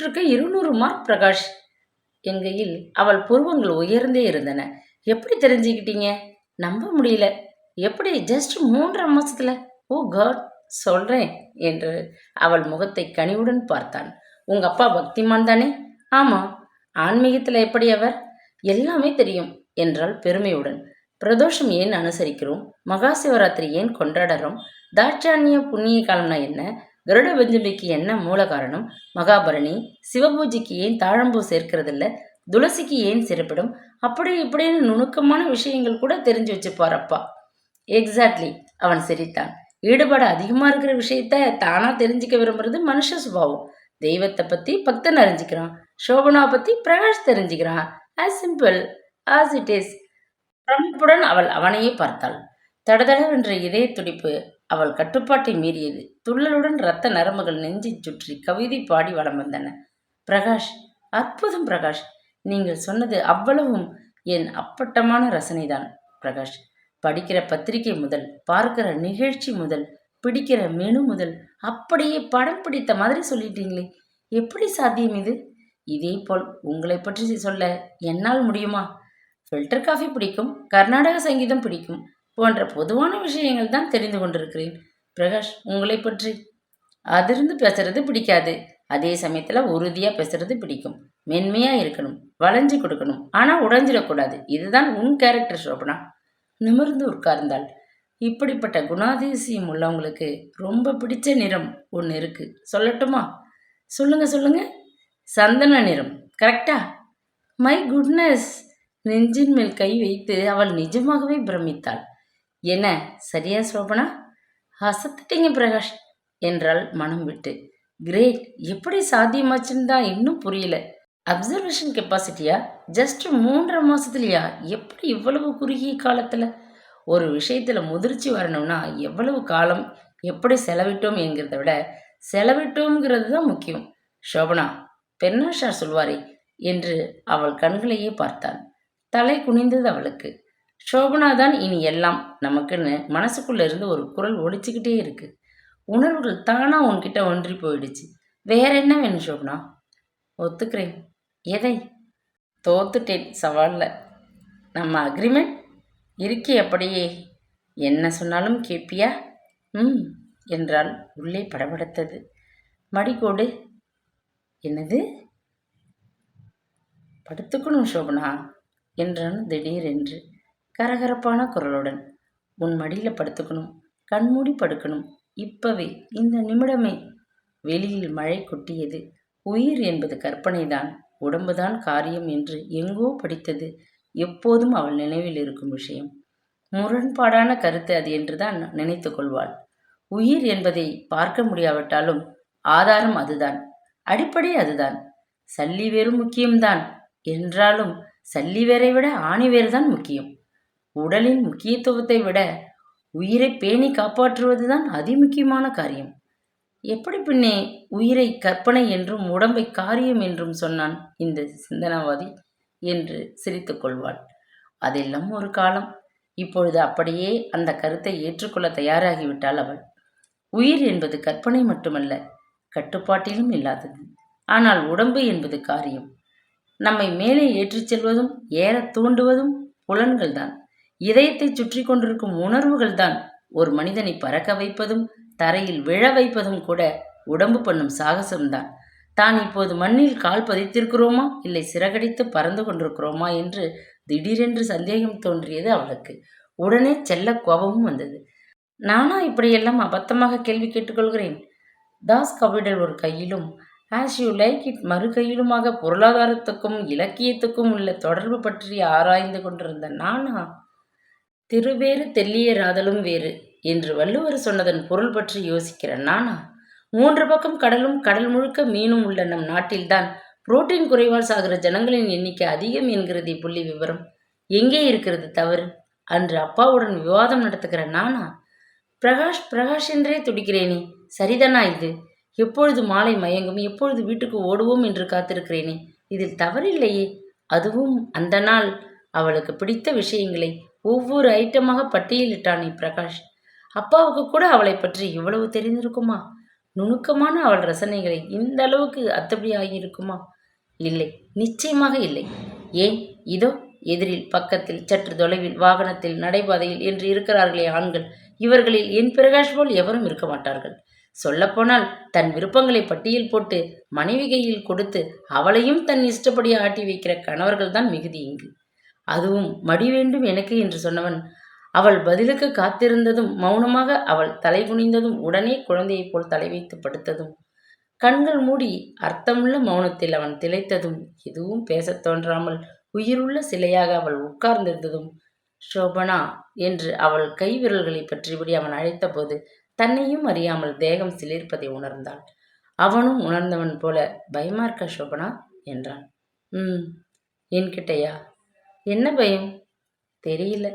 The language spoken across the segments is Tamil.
சுற்றுக்கு 200 மார்க் பிரகாஷ் என்கையில் அவள் புருவங்கள் உயர்ந்தே இருந்தன. எப்படி தெரிஞ்சுக்கிட்டீங்க? நம்ப முடியல. எப்படி ஜஸ்ட் 3.5 மாசத்துல? ஓ காட், சொல்றேன் என்று அவள் முகத்தை கனிவுடன் பார்த்தான். உங்க அப்பா பக்திமான் தானே? ஆமா. ஆன்மீகத்துல எப்படி அவர்? எல்லாமே தெரியும் என்றாள் பெருமையுடன். பிரதோஷம் ஏன் அனுசரிக்கிறோம்? மகா சிவராத்திரி ஏன் கொண்டாடுறோம்? தாட்சாணிய புண்ணிய காலம்னா என்ன? கருட பஞ்சமிக்கு என்ன மூல காரணம்? மகாபரணி சிவபூஜைக்கு ஏன் தாழம்பூ சேர்க்கறதில்ல? துளசிக்கு ஏன் சிறப்பிடும்? அப்படி இப்படின்னு நுணுக்கமான விஷயங்கள் கூட தெரிஞ்சு வச்சுப்பார் அப்பா. எக்ஸாக்ட்லி, அவன் சிரித்தான். ஈடுபாடு அதிகமா இருக்கிற விஷயத்த தானா தெரிஞ்சுக்க விரும்புறது மனுஷ சுபாவம். தெய்வத்தை பத்தி பக்தன் அறிஞ்சிக்கிறான், சோபனா பத்தி பிரகாஷ் தெரிஞ்சுக்கிறான். as simple as it is. பிரமிப்புடன் அவள் அவனையே பார்த்தாள். தடதடவென்ற இதய துடிப்பு அவள் கட்டுப்பாட்டை மீறியது. துள்ளலுடன் இரத்த நரம்புகள் நெஞ்சைச் சுற்றி கவிதை பாடி வலம் வந்தன. பிரகாஷ், அற்புதம் பிரகாஷ். நீங்கள் சொன்னது அவ்வளவும் என் அப்பட்டமான ரசனைதான் பிரகாஷ். படிக்கிற பத்திரிகை முதல், பார்க்கிற நிகழ்ச்சி முதல், பிடிக்கிற மெனு முதல் அப்படியே படம் பிடித்த மாதிரி சொல்லிட்டீங்களே. எப்படி சாத்தியம் இது? இதே போல் உங்களை பற்றி சொல்ல என்னால் முடியுமா? ஃபில்டர் காஃபி பிடிக்கும், கர்நாடக சங்கீதம் பிடிக்கும் போன்ற பொதுவான விஷயங்கள் தான் தெரிந்து கொண்டிருக்கிறேன். பிரகாஷ், உங்களை பற்றி அதிர்ந்து பேசுறது பிடிக்காது. அதே சமயத்தில் உறுதியாக பேசுறது பிடிக்கும். மென்மையாக இருக்கணும், வளைஞ்சு கொடுக்கணும், ஆனால் உடைஞ்சிடக்கூடாது. இதுதான் உன் கேரக்டர் சோபனா. நிமிர்ந்து உட்கார்ந்தாள். இப்படிப்பட்ட குணாதிசயம் உள்ளவங்களுக்கு ரொம்ப பிடிச்ச நிறம் ஒன்று இருக்கு, சொல்லட்டுமா? சொல்லுங்க சொல்லுங்க. சந்தன நிறம். கரெக்டா? My goodness! நெஞ்சின் மேல் கை வைத்து அவள் நிஜமாகவே பிரமித்தாள். என்ன, சரியா சோபனா? அசத்துட்டீங்க பிரகாஷ் என்றாள் மனம் விட்டு. கிரேட். எப்படி சாத்தியமாச்சுன்னு தான் இன்னும் புரியல. அப்சர்வேஷன் கெப்பாசிட்டியா? ஜஸ்ட் 3.5 மாசத்துலையா? எப்படி இவ்வளவு குறுகிய காலத்துல? ஒரு விஷயத்துல முதிர்ச்சி வரணும்னா எவ்வளவு காலம் எப்படி செலவிட்டோம் என்கிறத விட செலவிட்டோம்ங்கிறது தான் முக்கியம். சோபனா, பெர்னாஷா சொல்வாரே என்று அவள் கண்களையே பார்த்தான். தலை குனிந்தது அவளுக்கு. சோபனா தான் இனி எல்லாம் நமக்குன்னு மனசுக்குள்ள இருந்து ஒரு குரல் ஒழிச்சுக்கிட்டே இருக்கு. உணர்வுகள் தானா உன்கிட்ட ஒன்றி போயிடுச்சு. வேற என்ன வேணும் சோபனா? ஒத்துக்கிறேன். எதை? தோத்துட்டேன் சவாலில். நம்ம அக்ரிமெண்ட் இருக்கே அப்படியே. என்ன சொன்னாலும் கேட்பியா? ம் என்றால் உள்ளே படபடத்தது. மடிக்கோடு. என்னது? படுத்துக்கணும் சோபனா என்றான் திடீரென்று கரகரப்பான குரலுடன். உன் மடியில் படுத்துக்கணும், கண்மூடி படுக்கணும், இப்பவே, இந்த நிமிடமே. வெளியில் மழை கொட்டியது. உயிர் என்பது கற்பனைதான், உடம்புதான் காரியம் என்று எங்கோ படித்தது. எப்போதும் அவள் நினைவில் இருக்கும் விஷயம். முரண்பாடான கருத்து அது என்றுதான் நினைத்து கொள்வாள். உயிர் என்பதை பார்க்க முடியாவிட்டாலும் ஆதாரம் அதுதான், அடிப்படை அதுதான். சல்லி வேறு முக்கியம்தான் என்றாலும் சல்லி வேரை விட ஆணி வேறுதான் முக்கியம். உடலின் முக்கியத்துவத்தை விட உயிரை பேணி காப்பாற்றுவதுதான் அதிமுக்கியமான காரியம். எப்படி பின்னே உயிரை கற்பனை என்றும் உடம்பை காரியம் என்றும் சொன்னான் இந்த சிந்தனாவாதி என்று சிரித்து கொள்வாள். அதெல்லாம் ஒரு காலம். இப்பொழுது அப்படியே அந்த கருத்தை ஏற்றுக்கொள்ள தயாராகிவிட்டாள் அவள். உயிர் என்பது கற்பனை மட்டுமல்ல, கட்டுப்பாட்டிலும் இல்லாதது. ஆனால் உடம்பு என்பது காரியம். நம்மை மேலே ஏற்றிச் செல்வதும் ஏற தூண்டுவதும் புலன்கள் தான். இதயத்தை சுற்றி கொண்டிருக்கும் உணர்வுகள் தான். ஒரு மனிதனை பறக்க வைப்பதும் தரையில் விழ வைப்பதும் கூட உடம்பு பண்ணும் சாகசம்தான். தான் இப்போது மண்ணில் கால் பதித்திருக்கிறோமா இல்லை சிறகடித்து பறந்து கொண்டிருக்கிறோமா என்று திடீரென்று சந்தேகம் தோன்றியது அவளுக்கு. உடனே செல்ல கோபமும் வந்தது. நானா இப்படியெல்லாம் அபத்தமாக கேள்வி கேட்டுக்கொள்கிறேன்? தாஸ் கவிடல் ஒரு கையிலும் ஆஸ் யூ லைக் இட் மறு கையிலுமாக பொருளாதாரத்துக்கும் இலக்கியத்துக்கும் உள்ள தொடர்பு பற்றி ஆராய்ந்து கொண்டிருந்த நானா திருவேறு தெல்லியராதலும் வேறு என்று வள்ளுவர் சொன்னதன் பொருள் பற்றி யோசிக்கிற நானா 3 பக்கம் கடலும் கடல் முழுக்க மீனும் உள்ள நம் நாட்டில்தான் புரோட்டீன் குறைவால் சாகிற ஜனங்களின் எண்ணிக்கை அதிகம் என்கிறதே புள்ளி விவரம். எங்கே இருக்கிறது தவறு? அன்று அப்பாவுடன் விவாதம் நடத்துகிற நானா பிரகாஷ் பிரகாஷ் என்றே துடிக்கிறேனே, சரிதானா இது? எப்பொழுது மாலை மயங்கும், எப்பொழுது வீட்டுக்கு ஓடுவோம் என்று காத்திருக்கிறேனே, இதில் தவறில்லையே. அதுவும் அந்த நாள் அவளுக்கு பிடித்த விஷயங்களை ஒவ்வொரு ஐட்டமாக பட்டியலிட்டானே பிரகாஷ். அப்பாவுக்கு கூட அவளை பற்றி இவ்வளவு தெரிந்திருக்குமா? நுணுக்கமான அவள் ரசனைகளை இந்த அளவுக்கு அத்துப்படி ஆகியிருக்குமா? இல்லை, நிச்சயமாக இல்லை. ஏன், இதோ எதிரில், பக்கத்தில், சற்று தொலைவில், வாகனத்தில், நடைபாதையில் என்று இருக்கிறார்களே ஆண்கள், இவர்களில் என் பிரகாஷ் போல் எவரும் இருக்க மாட்டார்கள். சொல்லப்போனால் தன் விருப்பங்களை பட்டியல் போட்டு மனைவி கையில் கொடுத்து அவளையும் தன் இஷ்டப்படி ஆட்டி வைக்கிற கணவர்கள் தான் மிகுதி இங்கு. அதுவும் மடி வேண்டும் எனக்கு என்று சொன்னவன் அவள் பதிலுக்கு காத்திருந்ததும், மௌனமாக அவள் தலை குனிந்ததும், உடனே குழந்தையைப் போல் தலை வைத்து படுத்ததும், கண்கள் மூடி அர்த்தமுள்ள மௌனத்தில் அவன் திளைத்ததும், எதுவும் பேசத் தோன்றாமல் உயிருள்ள சிலையாக அவள் உட்கார்ந்திருந்ததும், ஷோபனா என்று அவள் கை விரல்களை பற்றியபடி அவன் அழைத்தபோது தன்னையும் அறியாமல் தேகம் சிலிர்ப்பதை உணர்ந்தாள். அவனும் உணர்ந்தவன் போல, பயமா இருக்கா ஷோபனா என்றான். என்கிட்டயா? என்ன பயம்? தெரியல.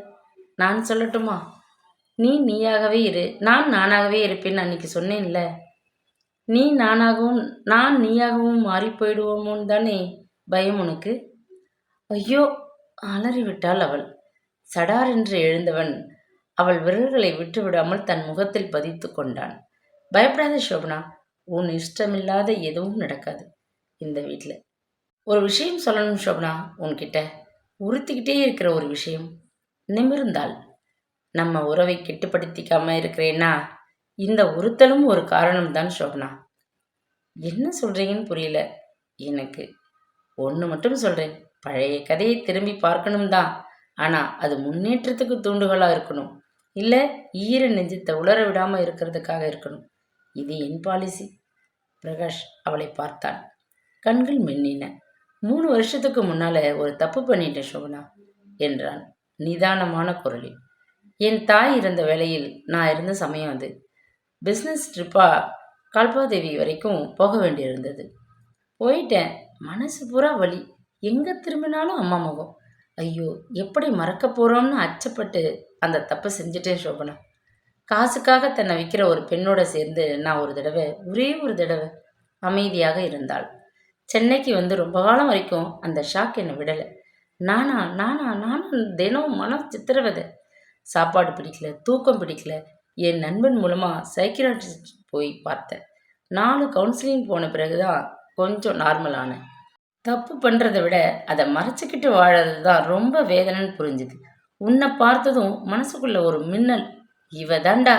நான் சொல்லட்டுமா? நீ நீயாகவே இரு, நான் நானாகவே இருப்பேன்னு அன்னைக்கு சொன்னேன்ல. நீ நானாகவும் நான் நீயாகவும் மாறி போயிடுவோமோன்னு தானே பயம் உனக்கு? ஐயோ! அலறிவிட்டாள் அவள். சடாரென்று எழுந்தவன் அவள் விரல்களை விட்டுவிடாமல் தன் முகத்தில் பதித்து கொண்டான். பயப்படாத ஷோபனா, உன் இஷ்டமில்லாத எதுவும் நடக்காது இந்த வீட்டில். ஒரு விஷயம் சொல்லணும் ஷோபனா, உன்கிட்ட உறுத்திக்கிட்டே இருக்கிற ஒரு விஷயம். நிமிர்ந்தாள். நம்ம உறவை கெட்டுப்படுத்திக்காம இருக்கிறேன்னா இந்த உறுத்தலும் ஒரு காரணம்தான் ஷோபனா. என்ன சொல்கிறீங்கன்னு புரியல எனக்கு. ஒன்று மட்டும் சொல்கிறேன், பழைய கதையை திரும்பி பார்க்கணும் தான், ஆனால் அது முன்னேற்றத்துக்கு தூண்டுகோலாக இருக்கணும், இல்லை ஈர நெஞ்சத்தை உலர விடாமல் இருக்கிறதுக்காக இருக்கணும். இது என் பாலிசி. பிரகாஷ் அவளை பார்த்தான். கண்கள் மின்னின. 3 வருஷத்துக்கு முன்னால் ஒரு தப்பு பண்ணிட்டேன் ஷோபனா என்றான் நிதானமான குரலில். என் தாய் இருந்த வேளையில் நான் இருந்த சமயம் அது. பிஸ்னஸ் ட்ரிப்பாக கல்பாதேவி வரைக்கும் போக வேண்டியிருந்தது. போயிட்டேன். மனசு பூரா வலி. எங்கே திரும்பினாலும் அம்மா முகம். ஐயோ, எப்படி மறக்க போகிறோம்னு அச்சப்பட்டு அந்த தப்பை செஞ்சுட்டேன் ஷோபனா. காசுக்காக தன்னை விற்கிற ஒரு பெண்ணோட சேர்ந்து நான் ஒரே ஒரு தடவை அமைதியாக இருந்தாள். சென்னைக்கு வந்து ரொம்ப காலம் வரைக்கும் அந்த ஷாக் என்னை விடலை. நானும் தினம் மனம் சித்திரவதை. சாப்பாடு பிடிக்கல, தூக்கம் பிடிக்கல. என் நண்பன் மூலமாக சைக்கியாட்ரிஸ்ட் போய் பார்த்தேன். 4 கவுன்சிலிங் போன பிறகு தான் கொஞ்சம் நார்மல் ஆனேன். தப்பு பண்ணுறதை விட அதை மறைச்சிக்கிட்டு வாழறது தான் ரொம்ப வேதனைன்னு புரிஞ்சுது. உன்னை பார்த்ததும் மனசுக்குள்ள ஒரு மின்னல், இவ தாண்டா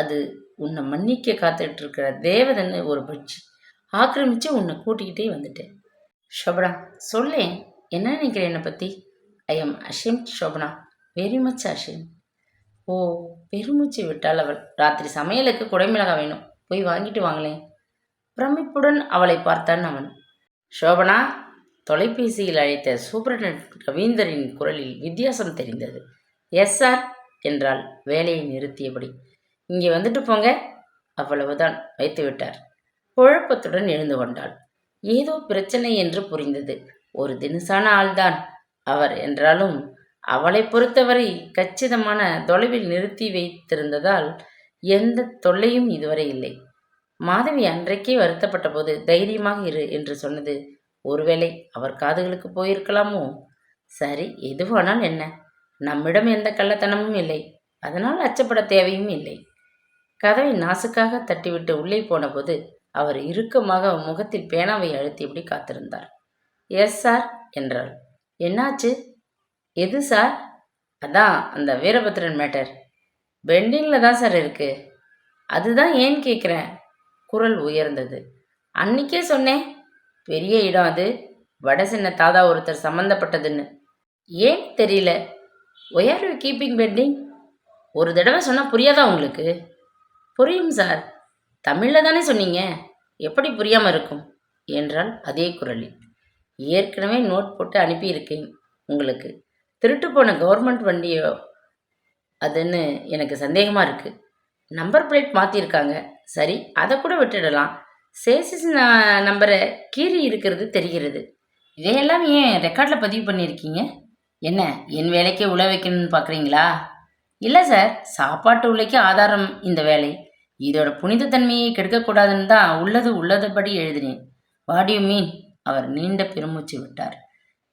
அது, உன்னை மன்னிக்க காத்துக்கிட்டு இருக்கிற தேவதன்னு ஒரு பட்சி ஆக்கிரமித்து உன்னை கூட்டிக்கிட்டே வந்துட்டேன். ஷோபனா, சொல்லேன், என்ன நினைக்கிறேன் என்னை பற்றி? I am ashamed Shobana, very much ashamed. ஓ, பெருமூச்சு விட்டாள் அவள். ராத்திரி சமையலுக்கு குடைமிளகா வேணும், போய் வாங்கிட்டு வாங்களேன். பிரமிப்புடன் அவளை பார்த்தான் அவன். ஷோபனா, தொலைபேசியில் அழைத்த சூப்பரண்ட் ரவீந்தரின் குரலில் வித்தியாசம் தெரிந்தது. எஸ் சார் என்றாள் வேலையை நிறுத்தியபடி. இங்கே வந்துட்டு போங்க. அவ்வளவுதான், வைத்து விட்டார். குழப்பத்துடன் எழுந்து கொண்டாள். ஏதோ பிரச்சனை என்று புரிந்தது. ஒரு தினுசான ஆள்தான் அவர் என்றாலும் அவளை பொறுத்தவரை கச்சிதமான தொலைவில் நிறுத்தி வைத்திருந்ததால் எந்த தொல்லையும் இதுவரை இல்லை. மாதவி அன்றைக்கே வருத்தப்பட்ட போது தைரியமாக இரு என்று சொன்னது ஒருவேளை அவர் காதுகளுக்கு போயிருக்கலாமோ? சரி, எதுவானால் என்ன, நம்மிடம் எந்த கள்ளத்தனமும் இல்லை, அதனால் அச்சப்பட தேவையும் இல்லை. கதவை நாசுக்காக தட்டிவிட்டு உள்ளே போன போது அவர் இறுக்கமாக முகத்தில் பேனாவை அழுத்தியபடி காத்திருந்தார். எஸ் சார் என்றாள். என்னாச்சு? எது சார்? அதான் அந்த வீரபத்ரன் மேட்டர் பெண்டிங்கில் தான் சார் இருக்கு. அதுதான் ஏன் கேட்குறேன். குரல் உயர்ந்தது. அன்னைக்கே சொன்னேன், பெரிய இடம் அது, வட சின்ன தாதா ஒருத்தர் சம்மந்தப்பட்டதுன்னு. ஏன் தெரியல. Why are you keeping pending? ஒரு தடவை சொன்னால் புரியாதா உங்களுக்கு? புரியும் சார், தமிழில் தானே சொன்னீங்க, எப்படி புரியாமல் இருக்கும் என்றால் அதே குரலில். ஏற்கனவே நோட் போட்டு அனுப்பியிருக்கேன் உங்களுக்கு. திருட்டு போன கவர்மெண்ட் வண்டியோ அதுன்னு எனக்கு சந்தேகமாக இருக்குது. நம்பர் பிளேட் மாற்றிருக்காங்க, சரி அதை கூட விட்டுடலாம். சேசிஸ் நம்பரை கீறி இருக்கிறது தெரிகிறது. இதையெல்லாம் ஏன் ரெக்கார்டில் பதிவு பண்ணியிருக்கீங்க? என்ன, என் வேலைக்கே உழ வைக்கணும்னு பார்க்குறீங்களா? இல்லை சார், சாப்பாட்டு உலைக்கு ஆதாரம் இந்த வேலை. இதோட புனிதத்தன்மையை கெடுக்கக்கூடாதுன்னு தான் உள்ளதுபடி எழுதினேன். What you mean? அவர் நீண்ட பெருமூச்சு விட்டார்.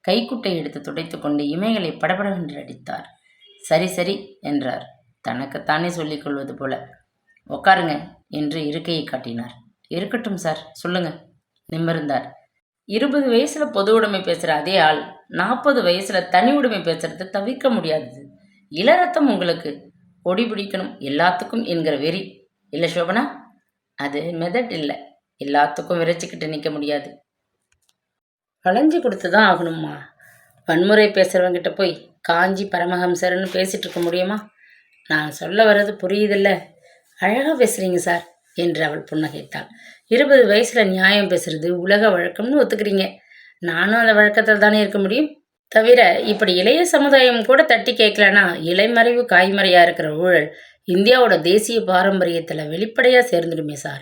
கைக்குட்டை எடுத்து துடைத்து கொண்டு இமைகளை படபடவென்று அடித்தார். சரி சரி என்றார், தனக்குத்தானே சொல்லிக்கொள்வது போல. உட்காருங்க, என்று இருக்கையை காட்டினார். இருக்கட்டும் சார், சொல்லுங்க. நிமிர்ந்தார். 20 வயசுல பொது உடைமை பேசுற அதே ஆள் 40 வயசுல தனி உடைமை பேசுறது தவிர்க்க முடியாதது. இளரத்தம் உங்களுக்கு. கொடி பிடிக்கணும் எல்லாத்துக்கும் என்கிற வெறி இல்லை சோபனா? அது மெதட் இல்லை. எல்லாத்துக்கும் விரைச்சிக்கிட்டு நிற்க முடியாது. வளைஞ்சு கொடுத்து தான் ஆகணும்மா. வன்முறை பேசுகிறவங்கிட்ட போய் காஞ்சி பரமஹம்சர்னு பேசிகிட்டு இருக்க முடியுமா? நான் சொல்ல வர்றது புரியுதில்ல. அழகாக பேசுகிறீங்க சார் என்று அவள் புன்னகைத்தாள். 20 வயசில் நியாயம் பேசுறது உலக வழக்கம்னு ஒத்துக்கிறீங்க. நானும் அந்த வழக்கத்தில் தானே இருக்க முடியும். தவிர இப்படி இளைய சமுதாயம் கூட தட்டி கேட்கலன்னா இலைமறைவு காய்மறையாக இருக்கிற ஊழல் இந்தியாவோட தேசிய பாரம்பரியத்தில் வெளிப்படையாக சேர்ந்துடுமே சார்.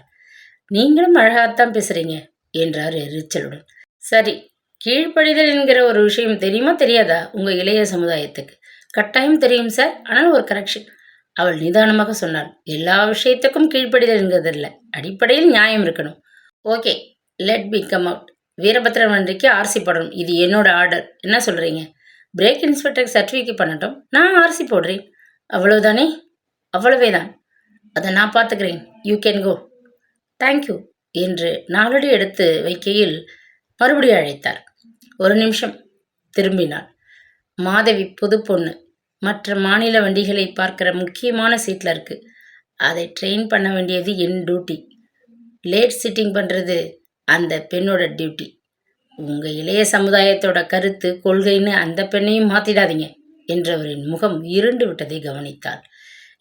நீங்களும் அழகாகத்தான் பேசுகிறீங்க என்றார் எரிச்சலுடன். சரி, கீழ்ப்படிதல் என்கிற ஒரு விஷயம் தெரியுமா தெரியாதா உங்கள் இளைய சமுதாயத்துக்கு? கட்டாயம் தெரியும் சார், ஆனால் ஒரு கரெக்ஷன். அவள் நிதானமாக சொன்னாள். எல்லா விஷயத்துக்கும் கீழ்ப்படிதல் என்கிறதில்ல, அடிப்படையில் நியாயம் இருக்கணும். Okay, let be come out. Veerabhadran வண்டிக்கு ஆர்சி போடணும். இது என்னோட ஆர்டர். என்ன சொல்கிறீங்க? பிரேக் இன்ஸ்பெக்டருக்கு சர்டிஃபிகேட் பண்ணட்டும், நான் ஆர்சி போடுறேன். அவ்வளவுதானே? அவ்வளவே தான். அதை நான் பார்த்துக்கிறேன். You can go. தேங்க்யூ என்று 4 அடி எடுத்து வைக்கையில் மறுபடியும் அழைத்தார். ஒரு நிமிஷம். திரும்பினாள். மாதவி புது பொண்ணு. மற்ற மாநில வண்டிகளை பார்க்குற முக்கியமான சீட்டில் இருக்குது. அதை ட்ரெயின் பண்ண வேண்டியது என் டியூட்டி. லேட் சிட்டிங் பண்ணுறது அந்த பெண்ணோட டியூட்டி. உங்கள் இளைய சமுதாயத்தோட கருத்து கொள்கைன்னு அந்த பெண்ணையும் மாற்றிடாதீங்க என்றவரின் முகம் இருண்டு விட்டதை கவனித்தாள்.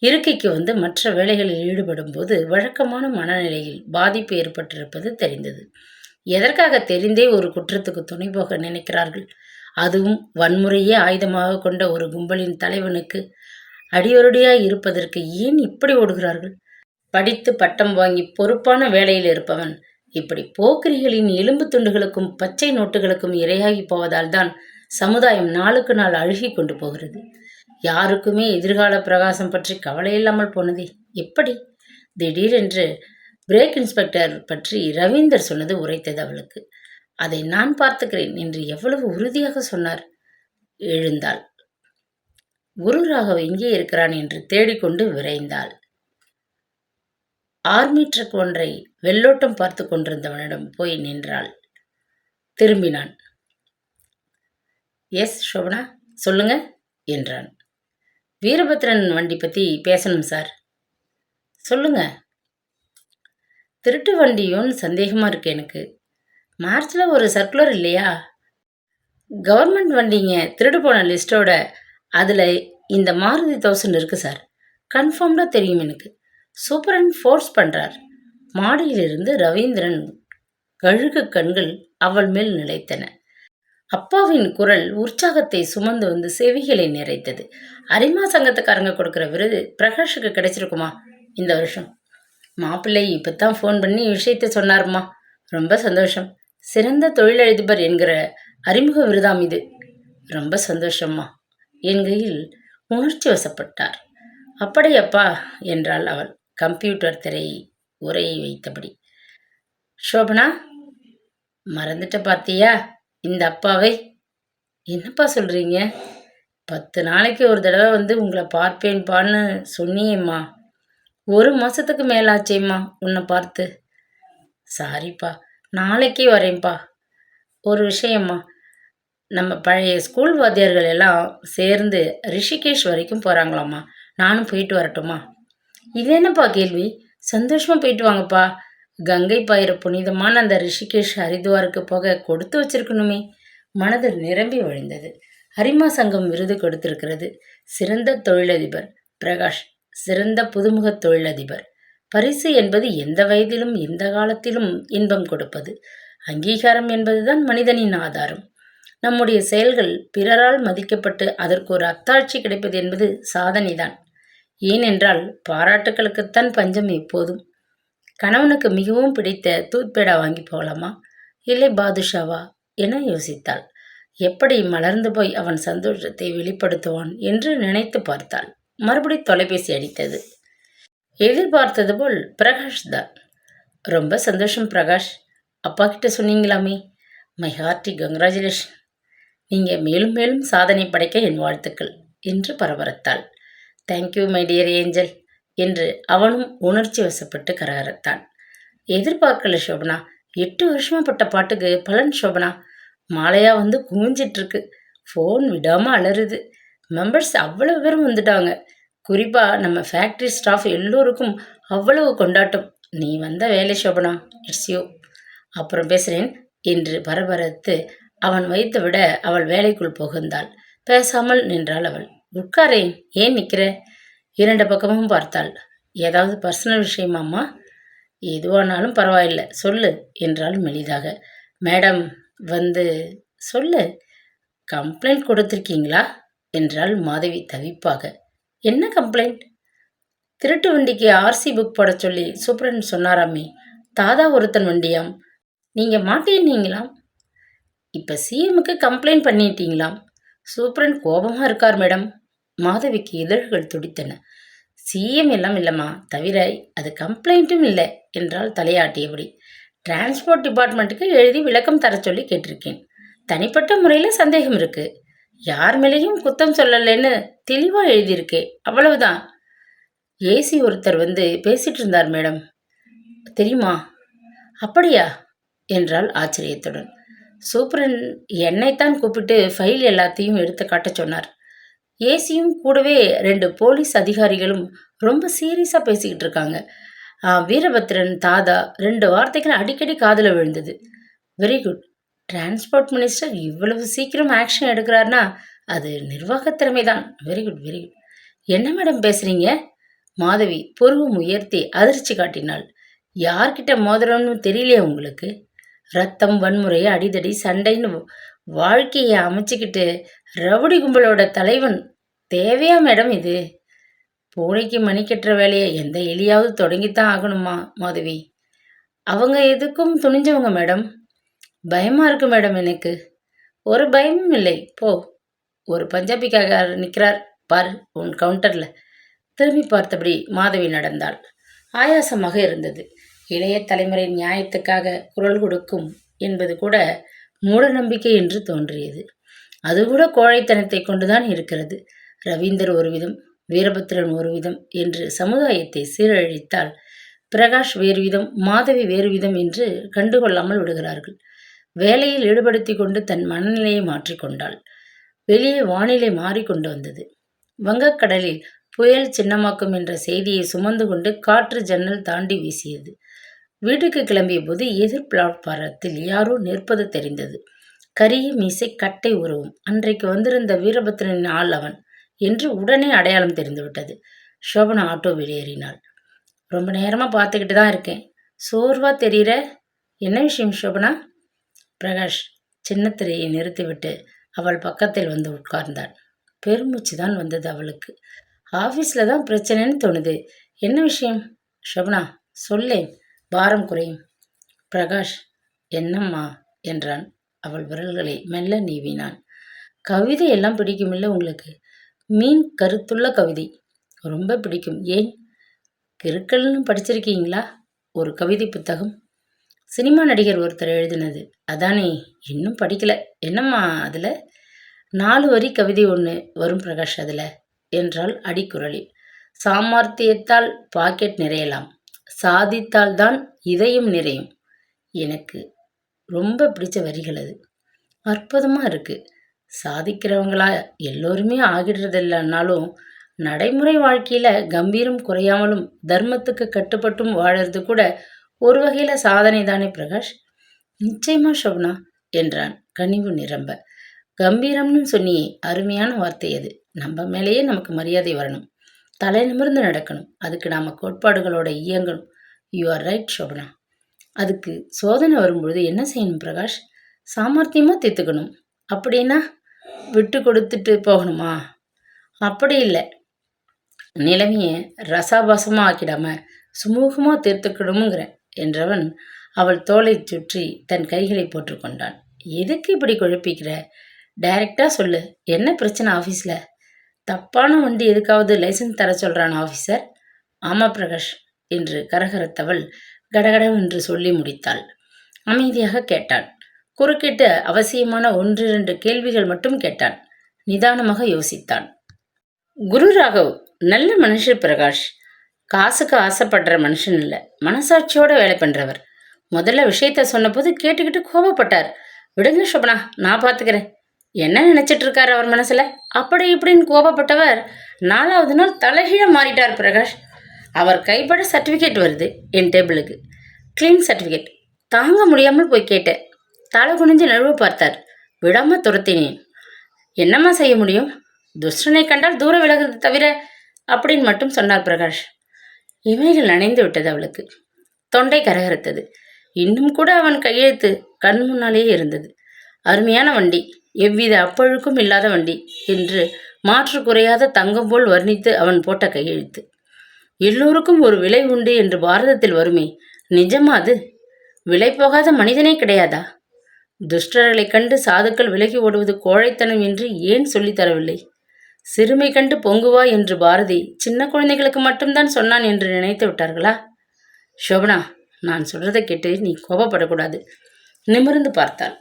இருக்கைக்கு வந்து மற்ற வேலைகளில் ஈடுபடும் போது வழக்கமான மனநிலையில் பாதிப்பு ஏற்பட்டிருப்பது தெரிந்தது. எதற்காக தெரிந்தே ஒரு குற்றத்துக்கு துணை போக நினைக்கிறார்கள்? அதுவும் வன்முறையே ஆயுதமாக கொண்ட ஒரு கும்பலின் தலைவனுக்கு அடியொருடியாய் இருப்பதற்கு ஏன் இப்படி ஓடுகிறார்கள்? படித்து பட்டம் வாங்கி பொறுப்பான வேலையில் இருப்பவன் இப்படி போக்கிரிகளின் எலும்பு துண்டுகளுக்கும் பச்சை நோட்டுகளுக்கும் இரையாகி போவதால் தான் சமுதாயம் நாளுக்கு நாள் அழுகி கொண்டு போகிறது. யாருக்குமே எதிர்கால பிரகாசம் பற்றி கவலை இல்லாமல் போனதே எப்படி? திடீரென்று பிரேக் இன்ஸ்பெக்டர் பற்றி ரவீந்தர் சொன்னது உரைத்தது அவளுக்கு. அதை நான் பார்த்துக்கிறேன் என்று எவ்வளவு உறுதியாக சொன்னார். எழுந்தாள். குரு ராகவ் எங்கே இருக்கிறான் என்று தேடிக்கொண்டு விரைந்தாள். ஆர்மி ட்ரக் ஒன்றை வெள்ளோட்டம் பார்த்து கொண்டிருந்தவனிடம் போய் நின்றாள். திரும்பினான். எஸ் சோபனா, சொல்லுங்க என்றான். வீரபத்ரன் வண்டி பற்றி பேசணும் சார். சொல்லுங்க. திருட்டு வண்டியோன்னு சந்தேகமாக இருக்கு எனக்கு. மார்ச்சில் ஒரு சர்க்குலர் இல்லையா? கவர்மெண்ட் வண்டிங்க திருடு போன லிஸ்ட்டோட அதில் இந்த மாருதி 1000 இருக்குது சார். கன்ஃபார்ம்டாக தெரியும் எனக்கு. சூப்பரன் ஃபோர்ஸ் பண்ணுறார். மாடியிலிருந்து ரவீந்திரன் கழுகு கண்கள் அவள் மேல் நிலைத்தன. அப்பாவின் குரல் உற்சாகத்தை சுமந்து வந்து செவிகளை நிறைத்தது. அரிமா சங்கத்துக்காரங்க கொடுக்குற விருது பிரகாஷுக்கு கிடைச்சிருக்குமா இந்த வருஷம்? மாப்பிள்ளை இப்போத்தான் ஃபோன் பண்ணி விஷயத்தை சொன்னாருமா. ரொம்ப சந்தோஷம். சிறந்த தொழிலதிபர் என்கிற அறிமுக விருதாம் இது. ரொம்ப சந்தோஷம்மா என்கையில் உணர்ச்சி வசப்பட்டார். அப்படியப்பா என்றாள் அவள் கம்ப்யூட்டர் திரையை உரையை வைத்தபடி. சோபனா, மறந்துட்ட பார்த்தியா இந்த அப்பாவை? என்னப்பா சொல்கிறீங்க? 10 நாளைக்கு ஒரு தடவை வந்து உங்களை பார்ப்பேன்பான்னு சொன்னியேம்மா. 1 மாதத்துக்கு மேலாச்சேம்மா உன்னை பார்த்து. சாரிப்பா, நாளைக்கே வரேன்ப்பா. ஒரு விஷயம்மா, நம்ம பழைய ஸ்கூல் வாத்தியார்கள் எல்லாம் சேர்ந்து ரிஷிகேஷ் வரைக்கும் போகிறாங்களாம்மா. நானும் போயிட்டு வரட்டுமா? இது என்னப்பா கேள்வி? சந்தோஷமாக போயிட்டு வாங்கப்பா. கங்கை பாயிற புனிதமான அந்த ரிஷிகேஷ் ஹரித்வாருக்கு போக கொடுத்து வச்சிருக்கணுமே. மனது நிரம்பி வழிந்தது. ஹரிமா சங்கம் விருது கொடுத்திருக்கிறது. சிறந்த தொழிலதிபர் பிரகாஷ், சிறந்த புதுமுக தொழிலதிபர். பரிசு என்பது எந்த வயதிலும் எந்த காலத்திலும் இன்பம் கொடுப்பது. அங்கீகாரம் என்பதுதான் மனிதனின் ஆதாரம். நம்முடைய செயல்கள் பிறரால் மதிக்கப்பட்டு அதற்கு ஒரு அத்தாட்சி கிடைப்பது என்பது சாதனைதான். ஏனென்றால் பாராட்டுக்களுக்குத்தான் பஞ்சம் எப்போதும். கணவனுக்கு மிகவும் பிடித்த தூத்பேடா வாங்கி போகலாமா, இல்லை பாதுஷாவா என யோசித்தாள். எப்படி மலர்ந்து போய் அவன் சந்தோஷத்தை வெளிப்படுத்துவான் என்று நினைத்து பார்த்தாள். மறுபடி தொலைபேசி அடித்தது. எதிர்பார்த்தது போல் பிரகாஷ் தான். ரொம்ப சந்தோஷம் பிரகாஷ். அப்பா கிட்ட சொன்னீங்களாமே. My hearty congratulation. நீங்கள் மேலும் மேலும் சாதனை படைக்க என் வாழ்த்துக்கள் என்று பரபரத்தாள். தேங்க்யூ மை டியர் ஏஞ்சல் என்று அவனும் உணர்ச்சி வசப்பட்டு கரகரத்தான். எதிர்பார்க்கல சோபனா. 8 வருஷமா பட்ட பாட்டுக்கு பலன் சோபனா. மாலையா வந்து குமிஞ்சிட்டு இருக்கு. ஃபோன் விடாம அலறுது. மெம்பர்ஸ் அவ்வளவு பேரும் வந்துட்டாங்க. குறிப்பா நம்ம ஃபேக்டரி ஸ்டாஃப் எல்லோருக்கும் அவ்வளவு கொண்டாட்டம். நீ வந்த வேலை சோபனா. It's you. அப்புறம் பேசுறேன் என்று பரபரத்து அவன் வைத்து விட அவள் வேலைக்குள் புகுந்தாள். பேசாமல் நின்றாள் அவள். உட்காரேன், ஏன் நிற்கிற? 2 பக்கமும் பார்த்தாள். ஏதாவது பர்சனல் விஷயமாம்மா? எதுவானாலும் பரவாயில்லை, சொல்லு என்றாள் மெலிதாக. மேடம் வந்து சொல்லு. கம்ப்ளைண்ட் கொடுத்துருக்கீங்களா என்றாள் மாதவி தவிப்பாக. என்ன கம்ப்ளைண்ட்? திருட்டு வண்டிக்கு ஆர்சி புக் போட சொல்லி சூப்பரண்ட் சொன்னாராமே. தாதா ஒருத்தன் வண்டியாம். நீங்கள் மாட்டேன்னீங்களாம். இப்போ சிஎம்முக்கு கம்ப்ளைண்ட் பண்ணிட்டீங்களாம். சூப்பரண்ட் கோபமாக இருக்கார் மேடம். மாதவிக்கு இதழ்கள் துடித்தன. சிஎம் எல்லாம் இல்லைம்மா, தவிர அது கம்ப்ளைண்ட்டும் இல்லை என்றால் தலையாட்டியபடி. டிரான்ஸ்போர்ட் டிபார்ட்மெண்ட்டுக்கு எழுதி விளக்கம் தர சொல்லி கேட்டிருக்கேன். தனிப்பட்ட முறையில் சந்தேகம் இருக்கு. யார் மேலேயும் குத்தம் சொல்லலைன்னு தெளிவாக எழுதியிருக்கே, அவ்வளவுதான். ஏசி ஒருத்தர் வந்து பேசிட்டு இருந்தார் மேடம். தெரியுமா? அப்படியா என்றாள் ஆச்சரியத்துடன். சூப்பரன் என்னைத்தான் கூப்பிட்டு ஃபைல் எல்லாத்தையும் எடுத்து காட்ட சொன்னார். ஏசியும் கூடவே 2 போலீஸ் அதிகாரிகளும் ரொம்ப சீரியஸாக பேசிக்கிட்டு இருக்காங்க. வீரபத்ரன் தாதா 2 வார்த்தைகள் அடிக்கடி காதில் விழுந்தது. Very good. டிரான்ஸ்போர்ட் மினிஸ்டர் இவ்வளவு சீக்கிரம் ஆக்ஷன் எடுக்கிறாருன்னா அது நிர்வாகத்திறமை தான். Very good, very good. என்ன மேடம் பேசுகிறீங்க? மாதவி புருவம் உயர்த்தி அதிர்ச்சி காட்டினாள். யார்கிட்ட மோதிரம்னு தெரியலையே உங்களுக்கு? ரத்தம், வன்முறை, அடிதடி, சண்டைன்னு வாழ்க்கையை அமைச்சிக்கிட்டு ரவுடி கும்பலோட தலைவன் தேவையா மேடம் இது? பூனைக்கு மணி கட்டுற வேலையை எந்த எலியாவது தொடங்கித்தான் ஆகணுமா மாதவி? அவங்க எதுக்கும் துணிஞ்சவங்க மேடம். பயமாக இருக்கு மேடம் எனக்கு. ஒரு பயமும் இல்லை, போ. ஒரு பஞ்சாபிக்காக நிற்கிறார் பார் உன் கவுண்டரில். திரும்பி பார்த்தபடி மாதவி நடந்தாள். ஆயாசமாக இருந்தது. இளைய தலைமுறை நியாயத்துக்காக குரல் கொடுக்கும் என்பது கூட மூட நம்பிக்கை என்று தோன்றியது. அது கூட கோழைத்தனத்தை கொண்டுதான் இருக்கிறது. ரவீந்தர் ஒரு விதம், வீரபத்ரன் ஒரு விதம் என்று சமுதாயத்தை சீரழித்தால் பிரகாஷ் வேறு விதம், மாதவி வேறு விதம் என்று கண்டுகொள்ளாமல் விடுகிறார்கள். வேலையில் ஈடுபடுத்தி கொண்டு தன் மனநிலையை மாற்றிக்கொண்டாள். வெளியே வானிலை மாறிக்கொண்டு வந்தது. வங்கக்கடலில் புயல் சின்னமாக்கும் என்ற செய்தியை சுமந்து கொண்டு காற்று ஜன்னல் தாண்டி வீசியது. வீட்டுக்கு கிளம்பிய போது எதிர் பிளாட்பாரத்தில் யாரோ நிற்பது தெரிந்தது. கரிய மீசை, கட்டை உருவம். அன்றைக்கு வந்திருந்த வீரபத்ரனின் ஆள் அவன் என்று உடனே அடையாளம் தெரிந்துவிட்டது. சோபனா ஆட்டோ வெளியேறினாள். ரொம்ப நேரமாக பார்த்துக்கிட்டு தான் இருக்கேன். சோர்வா தெரிகிற. என்ன விஷயம் சோபனா? பிரகாஷ் சின்னத்திரையை நிறுத்திவிட்டு அவள் பக்கத்தில் வந்து உட்கார்ந்தான். பெருமூச்சு தான் வந்தது அவளுக்கு. ஆஃபீஸில் தான் பிரச்சனைன்னு தோணுது. என்ன விஷயம் சோபனா? சொல்லேன், பாரம் குறையும். பிரகாஷ் என்னம்மா என்றான். அவள் விரல்களை மெல்ல நீவினான். கவிதை எல்லாம் பிடிக்குமில்ல உங்களுக்கு? மீன் கருத்துள்ள கவிதை ரொம்ப பிடிக்கும். ஏன், கிறுக்கல்னு படிச்சிருக்கீங்களா? ஒரு கவிதை புத்தகம் சினிமா நடிகர் ஒருத்தர் எழுதினது. அதானே? இன்னும் படிக்கல. என்னம்மா அதில்? 4 வரி கவிதை ஒன்று வரும் பிரகாஷ் அதில் என்றால் அடிக்குரலில். சாமர்த்தியத்தால் பாக்கெட் நிறையலாம், சாதித்தால் தான் இதயம் நிறையும். எனக்கு ரொம்ப பிடிச்ச வரிகள் அது. அற்புதமாக இருக்குது. சாதிக்கிறவங்களா எல்லோருமே ஆகிடுறதில்லைன்னாலும் நடைமுறை வாழ்க்கையில் கம்பீரம் குறையாமலும் தர்மத்துக்கு கட்டுப்பட்டும் வாழறது கூட ஒரு வகையில் சாதனை தானே பிரகாஷ்? நிச்சயமா சோபனா என்றான் கனிவு நிரம்ப. கம்பீரம்னு சொன்னியே, அருமையான வார்த்தை அது. நம்ம மேலேயே நமக்கு மரியாதை வரணும், தலை நிமிர்ந்து நடக்கணும். அதுக்கு நாம் கோட்பாடுகளோட இயங்கணும். You are right Shobana. அதுக்கு சோதனை வரும்பொழுது என்ன செய்யணும் பிரகாஷ்? சாமர்த்தியமாக தீர்த்துக்கணும். அப்படின்னா விட்டு கொடுத்துட்டு போகணுமா? அப்படி இல்லை, நிலைமையை ரசாபாசமாக ஆக்கிடாம சுமூகமாக தீர்த்துக்கணுங்கிறேன் என்றவன் அவள் தோலை சுற்றி தன் கைகளை போட்டுக்கொண்டான். எதுக்கு இப்படி குழப்பிக்கிற? டைரக்டாக சொல்லு, என்ன பிரச்சனை ஆஃபீஸில்? தப்பான வண்டி எதுக்காவது லைசன்ஸ் தர சொல்கிறான் ஆஃபீஸர்? ஆமாம் பிரகாஷ் என்று கரகரத்தவள் கடகடவென்று சொல்லி முடித்தாள். அமைதியாக கேட்டான். குறுக்கிட்டு அவசியமான 1-2 கேள்விகள் மட்டும் கேட்டான். நிதானமாக யோசித்தான். குரு ராகவ் நல்ல மனுஷர் பிரகாஷ். காசுக்கு ஆசைப்படுற மனுஷன் இல்லை, மனசாட்சியோட வேலை பண்ணுறவர். முதல்ல விஷயத்த சொன்னபோது கேட்டுக்கிட்டு கோபப்பட்டார். விடுங்க சோபனா, நான் பார்த்துக்கிறேன். என்ன நினைச்சிட்டு இருக்காரு அவர் மனசுல? அப்படி இப்படின்னு கோபப்பட்டவர் 4வது நாள் தலைகீழ மாறிட்டார் பிரகாஷ். அவர் கைப்பட சர்டிஃபிகேட் வருது என் டேபிளுக்கு, க்ளீன் சர்டிஃபிகேட். தாங்க முடியாமல் போய் கேட்டேன். தலை குனிஞ்சு நழுவ பார்த்தார். விடாம துரத்தினேன். என்னம்மா செய்ய முடியும்? துஷ்டனை கண்டால் தூர விலகுது தவிர அப்படின்னு மட்டும் சொன்னார் பிரகாஷ். இமைகள் நனைந்து விட்டது அவளுக்கு. தொண்டை கரகரத்தது. இன்னும் கூட அவன் கையெழுத்து கண் முன்னாலேயே இருந்தது. அருமையான வண்டி, எவ்வித அப்பழுக்கும் இல்லாத வண்டி என்று மாற்று குறையாத தங்கம் போல் வர்ணித்து அவன் போட்ட கையெழுத்து. எல்லோருக்கும் ஒரு விலை உண்டு என்று பாரதத்தில் வருமே, நிஜமா அது? விலை போகாத மனிதனே கிடையாதா? துஷ்டர்களை கண்டு சாதுக்கள் விலகி ஓடுவது கோழைத்தனம் என்று ஏன் சொல்லித்தரவில்லை? சிறுமை கண்டு பொங்குவா என்று பாரதி சின்ன குழந்தைகளுக்கு மட்டும்தான் சொன்னான் என்று நினைத்து விட்டார்களா? சோபனா, நான் சொல்றதை கேட்டு நீ கோபப்படக்கூடாது. நிமிர்ந்து பார்த்தாள்.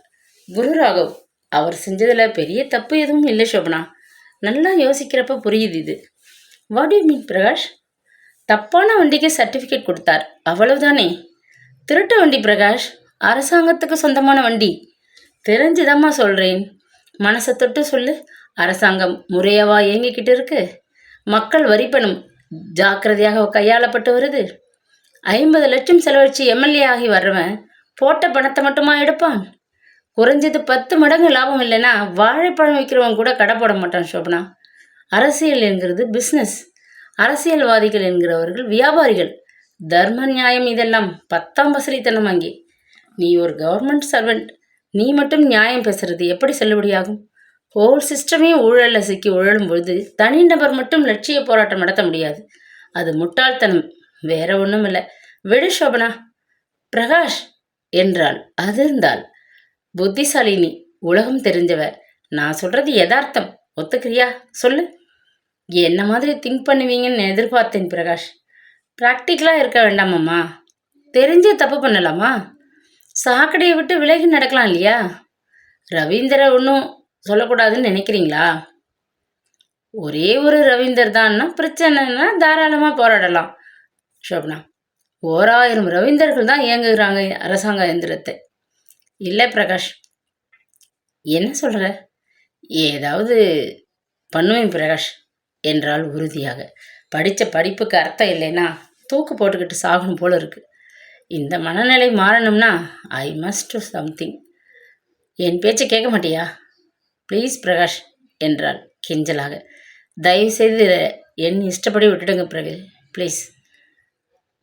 குரு ராகவ், அவர் செஞ்சதில் பெரிய தப்பு எதுவும் இல்லை சோபனா. நல்லா யோசிக்கிறப்ப புரியுது இது. What you mean Prakash? தப்பான வண்டிக்கு சர்டிஃபிகேட் கொடுத்தார், அவ்வளவுதானே? திருட்டு வண்டி பிரகாஷ், அரசாங்கத்துக்கு சொந்தமான வண்டி. தெரிஞ்சுதாம்மா சொல்கிறேன். மனசை தொட்டு சொல்லு. அரசாங்கம் முறையவா இயங்கிக்கிட்டு இருக்கு? மக்கள் வரிப்பணம் ஜாக்கிரதையாக கையாளப்பட்டு வருது. 50 லட்சம் செலவழித்து எம்எல்ஏ ஆகி வர்றவன் போட்ட பணத்தை மட்டுமா எடுப்பான்? குறைஞ்சது 10 மடங்கு லாபம் இல்லைன்னா வாழைப்பழம் விற்கிறவன் கூட கடை போட மாட்டான் சோபனா. அரசியல் என்கிறது பிஸ்னஸ். அரசியல்வாதிகள் என்கிறவர்கள் வியாபாரிகள். தர்ம நியாயம் இதெல்லாம் 10ஆம் பசலித்தனம். அங்கே நீ ஒரு கவர்மெண்ட் சர்வெண்ட். நீ மட்டும் நியாயம் பேசுறது எப்படி செல்லுபடியாகும்? ஹோல் சிஸ்டமே ஊழலில் சிக்கி உழலும் பொழுது தனிநபர் மட்டும் லட்சிய போராட்டம் நடத்த முடியாது. அது முட்டாள்தனம், வேற ஒன்றும் இல்லை. விடு சோபனா. பிரகாஷ் என்றாள். அதிர்ந்தாள். புத்திசாலி நீ, உலகம் தெரிஞ்சவ. நான் சொல்றது யதார்த்தம். ஒத்துக்கிறியா? சொல்லு. என்ன மாதிரி திங்க் பண்ணுவீங்கன்னு எதிர்பார்த்தேன் பிரகாஷ். ப்ராக்டிக்கலாக இருக்க வேண்டாமம்மா. தெரிஞ்சே தப்பு பண்ணலாமா? சாக்கடையை விட்டு விலகி நடக்கலாம் இல்லையா? ரவீந்தரை ஒன்றும் சொல்லக்கூடாதுன்னு நினைக்கிறீங்களா? ஒரே ஒரு ரவீந்தர் தான்னா பிரச்சனைனா தாராளமாக போராடலாம் சோபனா. 1000 ரவீந்தர்கள் தான் இயங்குகிறாங்க அரசாங்க எந்திரத்தை. இல்லை பிரகாஷ். என்ன சொல்கிற? ஏதாவது பண்ணுவேன் பிரகாஷ் என்றால் உறுதியாக. படித்த படிப்புக்கு அர்த்தம் இல்லைன்னா தூக்கு போட்டுக்கிட்டு சாகணும் போல இருக்கு. இந்த மனநிலை மாறணும்னா ஐ மஸ்ட் டு சம்திங். என் பேச்சை கேட்க மாட்டியா? ப்ளீஸ் பிரகாஷ் என்றாள் கெஞ்சலாக. தயவுசெய்து என் இஷ்டப்படி விட்டுடுங்க பிரகல், ப்ளீஸ்.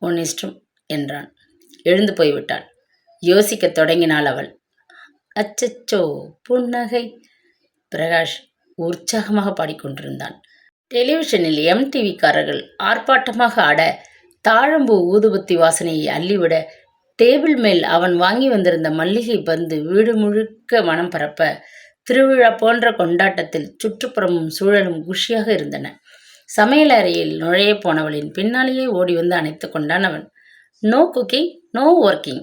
உன் இஷ்டம் என்றான். எழுந்து போய்விட்டாள். யோசிக்க தொடங்கினாள் அவள். அச்சச்சோ புன்னகை. பிரகாஷ் உற்சாகமாக பாடிக்கொண்டிருந்தான். டெலிவிஷனில் எம்டிவிக்காரர்கள் ஆர்ப்பாட்டமாக ஆட, தாழம்பூ ஊதுபத்தி வாசனையை அள்ளிவிட, டேபிள் மேல் அவன் வாங்கி வந்திருந்த மல்லிகை பந்து வீடு முழுக்க மனம் பரப்ப, திருவிழா போன்ற கொண்டாட்டத்தில் சுற்றுப்புறமும் சூழலும் குஷியாக இருந்தன. சமையல் அறையில் நுழைய போனவளின் பின்னாலேயே ஓடி வந்து அணைத்து கொண்டான் அவன். No cooking, no working.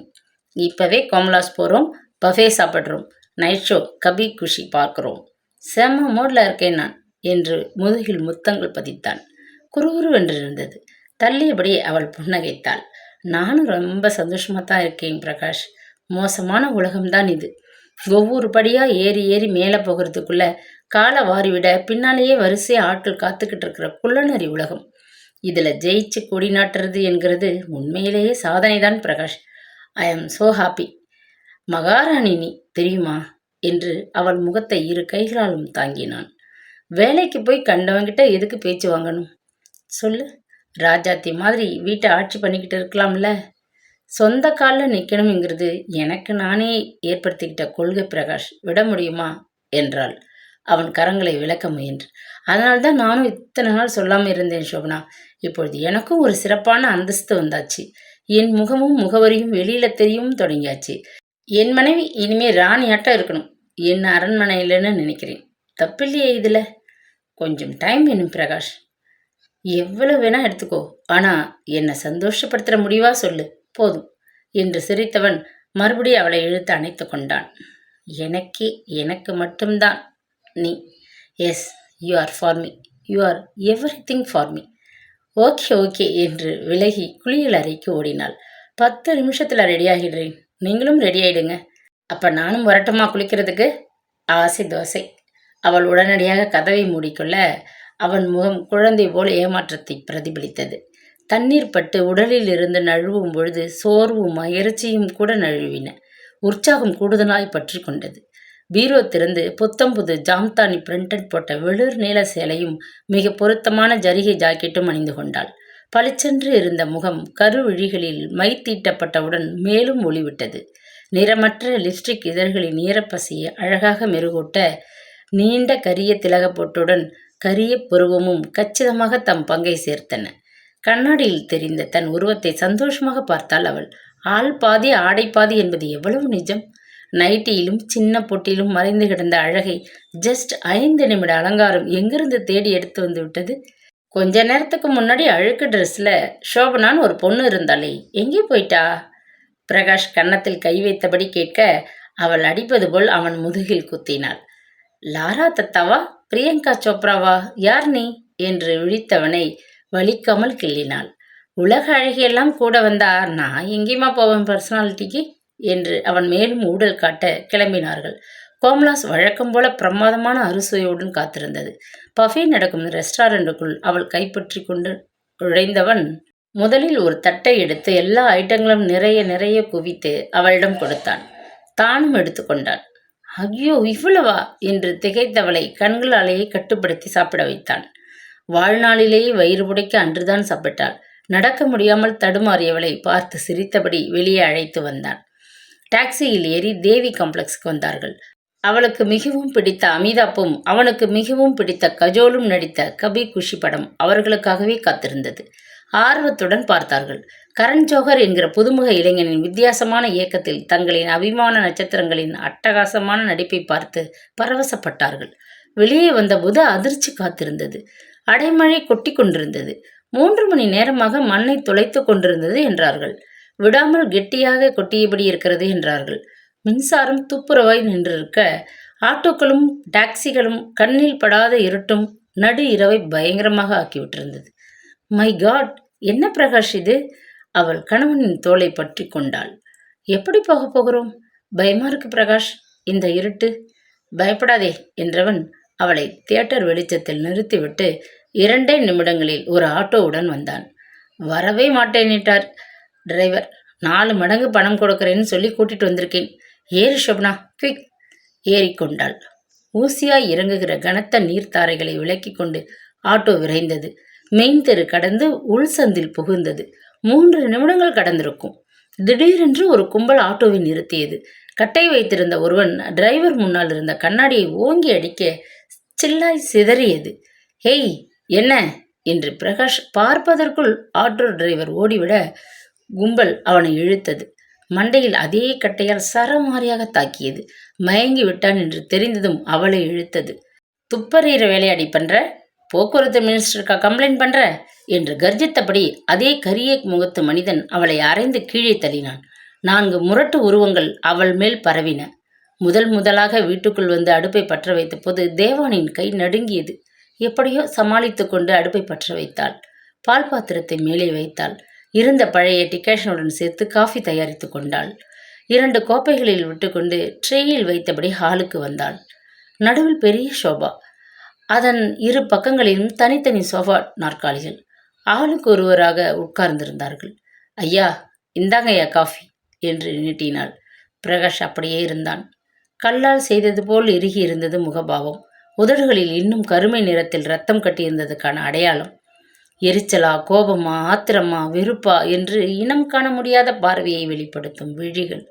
இப்போவே கோமலாஸ் போகிறோம், பஃபே சாப்பிட்றோம், நைட் ஷோ கபி குஷி பார்க்குறோம். செம்ம மோடில் இருக்கேன் நான் என்று முதுகில் முத்தங்கள் பதித்தான். குறுகுருவென்றிருந்தது. தள்ளியபடி அவள் புன்னகைத்தாள். நானும் ரொம்ப சந்தோஷமாக தான் இருக்கேன் பிரகாஷ். மோசமான உலகம்தான் இது. ஒவ்வொரு படியாக ஏறி ஏறி மேலே போகிறதுக்குள்ள காலை வாரிவிட பின்னாலேயே வரிசையாக ஆட்கள் காத்துக்கிட்டு இருக்கிற குள்ளநரி உலகம். இதில் ஜெயிச்சு கொடி நாட்டுறது என்கிறது உண்மையிலேயே சாதனை தான் பிரகாஷ். ஐ ஆம் சோ ஹாப்பி. மகாராணி நீ தெரியுமா என்று அவள் முகத்தை 2 கைகளாலும் தாங்கினான். வேலைக்கு போய் கண்டவங்கிட்ட எதுக்கு பேச்சு வாங்கணும் சொல்லு? ராஜாத்தி மாதிரி வீட்டை ஆட்சி பண்ணிக்கிட்டு இருக்கலாம்ல. சொந்த காலில் நிற்கணுங்கிறது எனக்கு நானே ஏற்படுத்திக்கிட்ட கொள்கை பிரகாஷ். விட முடியுமா என்றாள் அவன் கரங்களை விளக்க முயன்று. அதனால்தான் நானும் இத்தனை நாள் சொல்லாமல் இருந்தேன் சோபனா. இப்பொழுது எனக்கும் ஒரு சிறப்பான அந்தஸ்து வந்தாச்சு. என் முகமும் முகவரியும் வெளியில தெரியவும் தொடங்கியாச்சு. என் மனைவி இனிமே ராணியாட்டம் இருக்கணும் என் அரண்மனையிலன்னு நினைக்கிறேன். தப்பில்லையே இதில். கொஞ்சம் டைம் வேணும் பிரகாஷ். எவ்வளவு வேணா எடுத்துக்கோ, ஆனால் என்னை சந்தோஷப்படுத்துகிற முடிவா சொல்லு, போதும் என்று சிரித்தவன் மறுபடியும் அவளை இழுத்து அணைத்து கொண்டான். எனக்கு மட்டும்தான் நீ. Yes, you are for me. You are everything for me. Okay okay என்று விலகி குளியல் அறைக்கு ஓடினாள். 10 நிமிஷத்தில் ரெடி ஆகிடுறேன், நீங்களும் ரெடி ஆயிடுங்க. அப்போ நானும் வரட்டுமா குளிக்கிறதுக்கு? ஆசை தோசை. அவள் உடனடியாக கதவை மூடிக்கொள்ள அவன் முகம் குழந்தை போல் ஏமாற்றத்தை பிரதிபலித்தது. தண்ணீர் பட்டு உடலில் இருந்து நழுவும் பொழுது சோர்வும் எரிச்சியும் கூட நழுவின. உற்சாகம் கூடுதலாய் பற்றி கொண்டது. பீரோ திறந்து புத்தம் புது ஜாம்தானி பிரிண்டட் போட்ட வெளிர் நீல சேலையும் மிக பொருத்தமான ஜரிகை ஜாக்கெட்டும் அணிந்து கொண்டாள். பளிச்சென்று இருந்த முகம் கருவிழிகளில் மை தீட்டப்பட்டவுடன் மேலும் ஒளிவிட்டது. நிறமற்ற லிப்ஸ்டிக் இதழ்களின் ஈரப்பசையை அழகாக மெருகூட்ட நீண்ட கரிய திலகப்பொட்டுடன் கரிய புருவமும் கச்சிதமாக தம் பங்கை சேர்த்தன. கண்ணாடியில் தெரிந்த தன் உருவத்தை சந்தோஷமாக பார்த்தாள் அவள். ஆள் பாதி ஆடை பாதி என்பது எவ்வளவு நிஜம்! நைட்டியிலும் சின்ன பொட்டிலும் மறைந்து கிடந்த அழகை ஜஸ்ட் 5 நிமிட அலங்காரம் எங்கிருந்து தேடி எடுத்து வந்து விட்டது? கொஞ்ச நேரத்துக்கு முன்னாடி அழுக்கு ட்ரெஸ்ஸில் ஷோபனான்னு ஒரு பொண்ணு இருந்தாளே, எங்கே போயிட்டா? பிரகாஷ் கன்னத்தில் கை வைத்தபடி கேட்க அவள் அடிப்பது போல் அவன் முதுகில் குத்தினாள். லாரா தத்தாவா? பிரியங்கா சோப்ராவா? யார் நீ என்று விழித்தவனை வலிக்காமல் கிள்ளினாள். உலக அழகியெல்லாம் கூட வந்தா நான் எங்கேயுமா போவேன் பர்சனாலிட்டிக்கு என்று அவன் மேலும் ஊடல் காட்ட கிளம்பினார்கள். கோமலாஸ் வழக்கம் போல பிரமாதமான அறுசுவையுடன் காத்திருந்தது. பஃபே நடக்கும் ரெஸ்டாரண்ட்டுக்குள் அவள் கைப்பற்றி கொண்டு நுழைந்தவன் முதலில் ஒரு தட்டை எடுத்து எல்லா ஐட்டங்களும் நிறைய நிறைய குவித்து அவளிடம் கொடுத்தான். தானும் எடுத்துக்கொண்டான். ஐயோ இவ்வளவா என்று திகைத்தவளை கண்களாலேயே கட்டுப்படுத்தி சாப்பிட வைத்தான். வாழ்நாளிலேயே வயிறு புடைக்க அன்றுதான் சாப்பிட்டாள். நடக்க முடியாமல் தடுமாறியவளை பார்த்து சிரித்தபடி வெளியே அழைத்து வந்தான். டாக்ஸியில் ஏறி தேவி காம்ப்ளெக்ஸுக்கு வந்தார்கள். அவளுக்கு மிகவும் பிடித்த அமிதாப்பும் அவனுக்கு மிகவும் பிடித்த கஜோலும் நடித்த கபி குஷி படம் அவர்களுக்காகவே காத்திருந்தது. ஆர்வத்துடன் பார்த்தார்கள். கரண் ஜோஹர் என்கிற புதுமுக இளைஞனின் வித்தியாசமான இயக்கத்தில் தங்களின் அபிமான நட்சத்திரங்களின் அட்டகாசமான நடிப்பை பார்த்து பரவசப்பட்டார்கள். வெளியே வந்தபோது அதிர்ச்சி காத்திருந்தது. அடைமழை கொட்டி கொண்டிருந்தது. 3 மணி நேரமாக மண்ணை துளைத்து கொண்டிருந்தது என்றார்கள். விடாமல் கெட்டியாக கொட்டியபடி இருக்கிறது என்றார்கள். மின்சாரம் துப்புரவாய் நின்றிருக்க ஆட்டோக்களும் டாக்ஸிகளும் கண்ணில் படாத இருட்டும் நடு இரவை பயங்கரமாக ஆக்கிவிட்டிருந்தது. மை காட், என்ன பிரகாஷ் இது? அவள் கணவனின் தோளை பற்றி கொண்டாள். எப்படி போகிறோம்? பயமா இருக்கு பிரகாஷ், இந்த இருட்டு. பயப்படாதே என்றவன் அவளை தியேட்டர் வெளிச்சத்தில் நிறுத்திவிட்டு 2 நிமிடங்களில் ஒரு ஆட்டோவுடன் வந்தான். வரவே மாட்டேன்னிட்டார் டிரைவர். 4 மடங்கு பணம் கொடுக்குறேன்னு சொல்லி கூட்டிட்டு வந்திருக்கேன். ஏறு ஷோபனா, குவிக். ஏறிக்கொண்டாள். ஊசியாய் இறங்குகிற கனத்த நீர்த்தாரைகளை விலக்கி கொண்டு ஆட்டோ விரைந்தது. மெயின் தெரு கடந்து உள் சந்தில் புகுந்தது. 3 நிமிடங்கள் கடந்திருக்கும். திடீரென்று ஒரு கும்பல் ஆட்டோவை நிறுத்தியது. கட்டை வைத்திருந்த ஒருவன் டிரைவர் முன்னால் இருந்த கண்ணாடியை ஓங்கி அடிக்க சில்லாய் சிதறியது. ஹேய், என்ன என்று பிரகாஷ் பார்ப்பதற்குள் ஆட்டோ டிரைவர் ஓடிவிட கும்பல் அவனை இழுத்தது. மண்டையில் அதே கட்டையால் சரமாரியாக தாக்கியது. மயங்கி விட்டான் என்று தெரிந்ததும் அவளை இழுத்தது. துப்பறிகிற வேலையாடி பண்ற? போக்குவரத்து மினிஸ்டருக்கா கம்ப்ளைண்ட் பண்ற என்று கர்ஜித்தபடி அதே கரிய முகத்து மனிதன் அவளை அரைந்து கீழே தள்ளினான். 4 முரட்டு உருவங்கள் அவள் மேல் பரவின. முதலாக வீட்டுக்குள் வந்து அடுப்பை பற்ற வைத்த போது தேவானின் கை நடுங்கியது. எப்படியோ சமாளித்து கொண்டு அடுப்பை பற்ற வைத்தாள். பால் பாத்திரத்தை மேலே வைத்தாள். இருந்த பழைய டிகாஷனுடன் சேர்த்து காஃபி தயாரித்து கொண்டாள். 2 கோப்பைகளில் விட்டுக்கொண்டு ட்ரேயில் வைத்தபடி ஹாலுக்கு வந்தாள். நடுவில் பெரிய சோபா. அதன் 2 பக்கங்களிலும் தனித்தனி சோஃபா நாற்காலிகள். ஆளுக்கு ஒருவராக உட்கார்ந்திருந்தார்கள். ஐயா, இந்தாங்கய்யா காஃபி என்று நீட்டினாள். பிரகாஷ் அப்படியே இருந்தான். கல்லால் செய்தது போல் இறுகி இருந்தது முகபாவம். உதடுகளில் இன்னும் கருமை நிறத்தில் ரத்தம் கட்டியிருந்ததுக்கான அடையாளம். எரிச்சலா, கோபமா, ஆத்திரமா, வெறுப்பா என்று இனம் காண முடியாத பார்வையை வெளிப்படுத்தும் விழிகள்.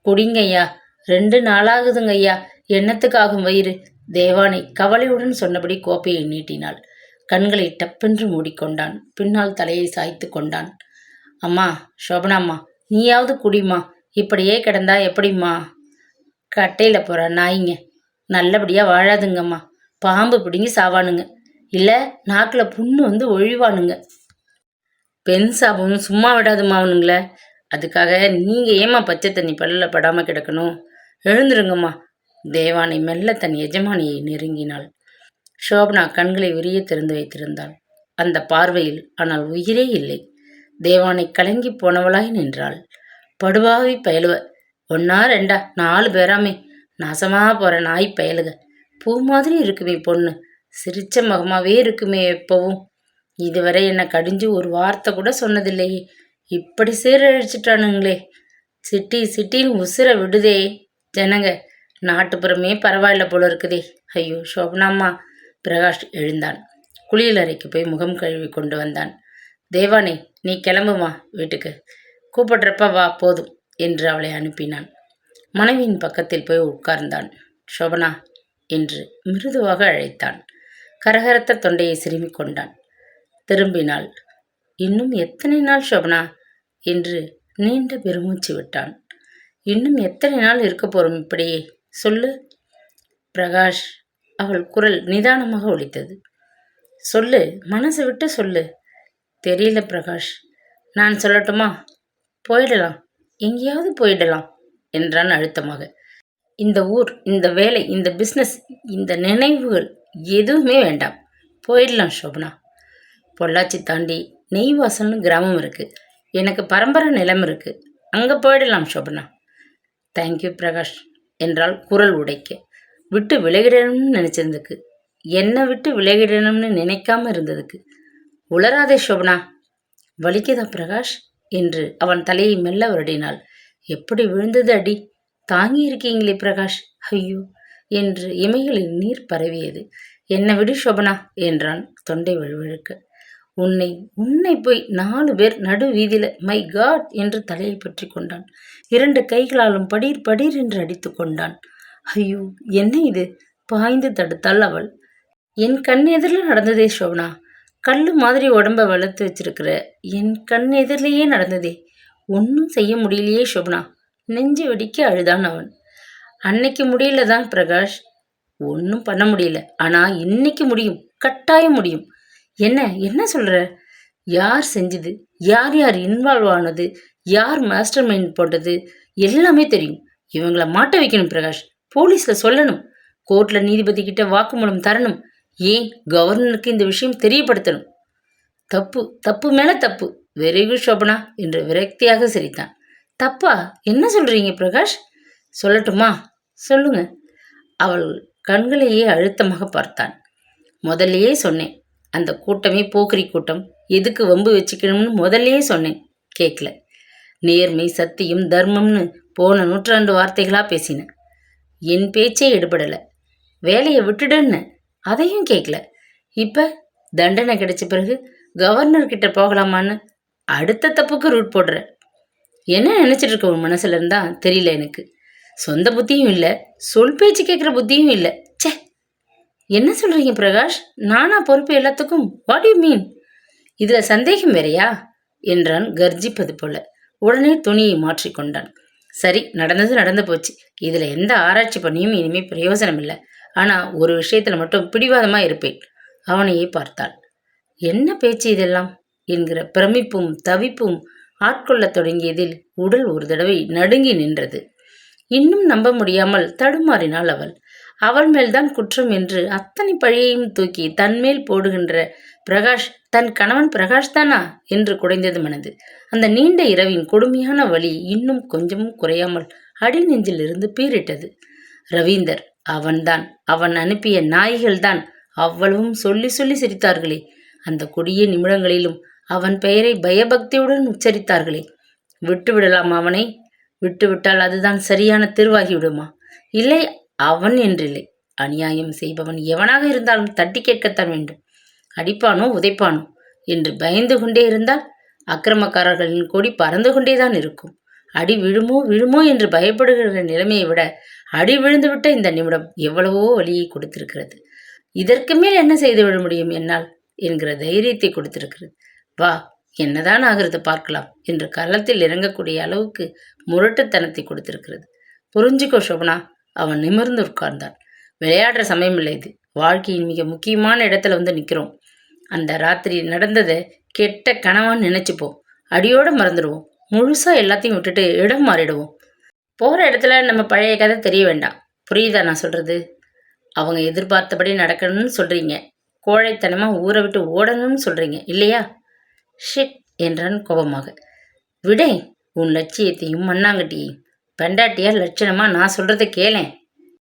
குடிங்கய்யா, 2 நாளாகுதுங்கய்யா, எண்ணத்துக்காகும் வயிறு. தேவானை கவலையுடன் சொன்னபடி கோப்பையை நீட்டினாள். கண்களை டப்பென்று மூடிக்கொண்டான். பின்னால் தலையை சாய்த்து கொண்டான். அம்மா, சோபனாம்மா, நீயாவது குடிமா, இப்படியே கிடந்தா எப்படிம்மா? கட்டையில் போகிற நாய்ங்க நல்லபடியாக வாழாதுங்கம்மா. பாம்பு பிடிங்கி சாவானுங்க, இல்லை நாக்கில் புண்ணு வந்து ஒழிவானுங்க. பெண் சாபம் சும்மா விடாதுமா அவனுங்கள. அதுக்காக நீங்கள் ஏமா பச்சை தண்ணி பல்லில் படாமல் கிடக்கணும்? எழுந்துருங்கம்மா. தேவானை மெல்ல தன் எஜமானியை நெருங்கினாள். சோபனா கண்களை விரிய திறந்து வைத்திருந்தாள். அந்த பார்வையில். ஆனால் உயிரே இல்லை. தேவானை கலங்கி போனவளாய் நின்றாள். படுபாவி பயலுவ, ஒன்னா ரெண்டா 4 பேராமே, நாசமா போற நாய் பயலுக. பூ மாதிரி இருக்குமே பொண்ணு, சிரிச்ச முகமாவே இருக்குமே எப்பவும். இதுவரை என்னை கடிஞ்சு ஒரு வார்த்தை கூட சொன்னதில்லையே, இப்படி சீரழிச்சிட்டானுங்களே. சிட்டின்னு உசுர விடுதே ஜனங்க. நாட்டுப்புறமே பரவாயில்ல போல இருக்குதே. ஐயோ சோபனாம்மா. பிரகாஷ் எழுந்தான். குளியல் அறைக்கு போய் முகம் கழுவி கொண்டு வந்தான். தேவானே, நீ கிளம்புமா வீட்டுக்கு, கூப்பிடுறப்ப வா போதும் என்று அவளை அனுப்பினான். மனைவியின் பக்கத்தில் போய் உட்கார்ந்தான். சோபனா என்று மிருதுவாக அழைத்தான். கரகரத்த தொண்டையை சிறுமிக் கொண்டான். திரும்பினாள். இன்னும் எத்தனை நாள் சோபனா என்று நீண்ட பெருமூச்சு விட்டான். இன்னும் எத்தனை நாள் இருக்க போறோம் இப்படியே சொல்லு பிரகாஷ். அவள் குரல் நிதானமாக ஒலித்தது. சொல்லு, மனசு விட்டு சொல்லு. தெரியல பிரகாஷ். நான் சொல்லட்டுமா? போயிடலாம், எங்கேயாவது போயிடலாம் என்றான் அழுத்தமாக. இந்த ஊர், இந்த வேலை, இந்த பிஸ்னஸ், இந்த நினைவுகள் எதுவுமே வேண்டாம். போயிடலாம் சோபனா. பொள்ளாச்சி தாண்டி நெய்வாசல்னு கிராமம் இருக்குது. எனக்கு பரம்பரை நிலம் இருக்குது. அங்கே போயிடலாம் சோபனா. தேங்க்யூ பிரகாஷ் என்றால் குரல் உடைக்க. விட்டு விலகிடணும்னு நினச்சிருந்துக்கு, என்னை விட்டு விலகிடணும்னு நினைக்காம இருந்ததுக்கு. உளராதே சோபனா. வலிக்குதா பிரகாஷ் என்று அவன் தலையை மெல்ல வருடினாள். எப்படி விழுந்தது அடி, தாங்கி இருக்கீங்களே பிரகாஷ். ஐயோ என்று இமைகளில் நீர் பரவியது. என்னை விடு சோபனா என்றான் தொண்டை வழுவழுக்க. உன்னை போய் 4 பேர் நடு வீதியில மை காட் என்று தலையை பற்றி கொண்டான். 2 கைகளாலும் படீர் படீர் என்று அடித்து கொண்டான். ஐயோ என்ன இது, பாய்ந்து தடுத்தாள் அவள். என் கண் எதிரில் நடந்ததே சோபனா. கல்லு மாதிரி உடம்ப வளர்த்து வச்சிருக்கிற என் கண் எதிரிலேயே நடந்ததே. ஒன்றும் செய்ய முடியலையே சோபனா. நெஞ்சு வெடிக்க அழுதான் அவன். அன்னைக்கு முடியலதான் பிரகாஷ், ஒன்றும் பண்ண முடியல. ஆனால் இன்னைக்கு முடியும், கட்டாயம் முடியும். என்ன சொல்ற? யார் செஞ்சது, யார் யார் இன்வால்வ் ஆனது, யார் மாஸ்டர் மைண்ட் போட்டது எல்லாமே தெரியும். இவங்களை மாட்ட வைக்கணும் பிரகாஷ். போலீஸில் சொல்லணும், கோர்ட்டில் நீதிபதி கிட்ட வாக்குமூலம் தரணும், ஏன் கவர்னருக்கு இந்த விஷயம் தெரியப்படுத்தணும். தப்பு மேலே தப்பு. வெரி குட் சோபனா என்று விரக்தியாக சிரித்தான். தப்பா? என்ன சொல்றீங்க பிரகாஷ்? சொல்லட்டுமா? சொல்லுங்க. அவள் கண்களையே அழுத்தமாக பார்த்தான். முதல்லையே சொன்னேன், அந்த கூட்டமே போக்கிரி கூட்டம், எதுக்கு வம்பு வச்சுக்கணும்னு முதல்லையே சொன்னேன், கேட்கல. நேர்மை, சத்தியம், தர்மம்னு போன நூற்றாண்டு வார்த்தைகளாக பேசினேன். என் பேச்சே எடுபடலை. வேலையை விட்டுடுன்னு அதையும் கேட்கல. இப்போ தண்டனை கிடைச்ச பிறகு கவர்னர்கிட்ட போகலாமான்னு அடுத்த தப்புக்கு ரூட் போடுற. என்ன நினச்சிட்டு இருக்க உன் மனசுல இருந்தா தெரியல எனக்கு. சொந்த புத்தியும் இல்லை, சொல் பேச்சு கேட்குற புத்தியும் இல்லை. சே, என்ன சொல்கிறீங்க பிரகாஷ்? நானா பொறுப்பு எல்லாத்துக்கும்? What you mean? இதில் சந்தேகம் வேறையா என்றான் கர்ஜிப்பது போல. உடனே துணியை மாற்றிக்கொண்டான். சரி, நடந்தது நடந்து போச்சு. இதில் எந்த ஆராய்ச்சி பண்ணியும் இனிமேல் பிரயோஜனம் இல்லை. ஆனால் ஒரு விஷயத்தில் மட்டும் பிடிவாதமாக இருப்பேன். அவனையே பார்த்தாள். என்ன பேச்சு இதெல்லாம் என்கிற பிரமிப்பும் தவிப்பும் ஆட்கொள்ள தொடங்கியதில் உடல் ஒரு தடவை நடுங்கி நின்றது. இன்னும் நம்ப முடியாமல் தடுமாறினாள் அவள். அவள் மேல்தான் குற்றம் என்று அத்தனை பழியையும் தூக்கி தன்மேல் போடுகின்ற பிரகாஷ் தன் கணவன் பிரகாஷ் தானா என்று குடைந்தது மனது. அந்த நீண்ட இரவின் கொடுமையான வலி இன்னும் கொஞ்சமும் குறையாமல் அடி நெஞ்சிலிருந்து பீரிட்டது. ரவீந்தர், அவன்தான். அவன் அனுப்பிய நாய்கள்தான் அவ்வளவும் சொல்லி சொல்லி சிரித்தார்களே. அந்த கொடிய நிமிடங்களிலும் அவன் பெயரை பயபக்தியுடன் உச்சரித்தார்களே. விட்டுவிடலாம் அவனை? விட்டுவிட்டால் அதுதான் சரியான தீர்வாகிவிடுமா? இல்லை, அவன் என்றில்லை, அநியாயம் செய்பவன் எவனாக இருந்தாலும் தட்டி கேட்கத்தான் வேண்டும். அடிப்பானோ உதைப்பானோ என்று பயந்து கொண்டே இருந்தால் அக்கிரமக்காரர்களின் கொடி பறந்து கொண்டேதான் இருக்கும். அடி விழுமோ என்று பயப்படுகிற நிலைமையை விட அடி விழுந்துவிட்ட இந்த நிமிடம் எவ்வளவோ வலியை கொடுத்திருக்கிறது. இதற்கு மேல் என்ன செய்துவிட முடியும் என்னால் என்கிற தைரியத்தை கொடுத்திருக்கிறது. வா, என்னதான் ஆகிறது பார்க்கலாம் என்று களத்தில் இறங்கக்கூடிய அளவுக்கு முரட்டுத்தனத்தை கொடுத்திருக்கிறது. புரிஞ்சுக்கோ சோபனா. அவன் நிமிர்ந்து உட்கார்ந்தான். விளையாடுற சமயம் இல்லை இது. வாழ்க்கையின் மிக முக்கியமான இடத்துல வந்து நிற்கிறோம். அந்த ராத்திரி நடந்ததை கெட்ட கனவான்னு நினைச்சுப்போம். அடியோட மறந்துடுவோம். முழுசா எல்லாத்தையும் விட்டுட்டு இடம் மாறிடுவோம். போகிற இடத்துல நம்ம பழைய கதை தெரிய வேண்டாம். புரியுதா நான் சொல்றது? அவங்க எதிர்பார்த்தபடி நடக்கணும்னு சொல்றீங்க. கோழைத்தனமாக ஊரை விட்டு ஓடணும்னு சொல்கிறீங்க இல்லையா? ஷிட் என்றான் கோபமாக. விடை, உன் லட்சியத்தையும் மண்ணாங்கட்டியையும். பெண்டாட்டியார் லட்சணமாக நான் சொல்கிறத கேளேன்.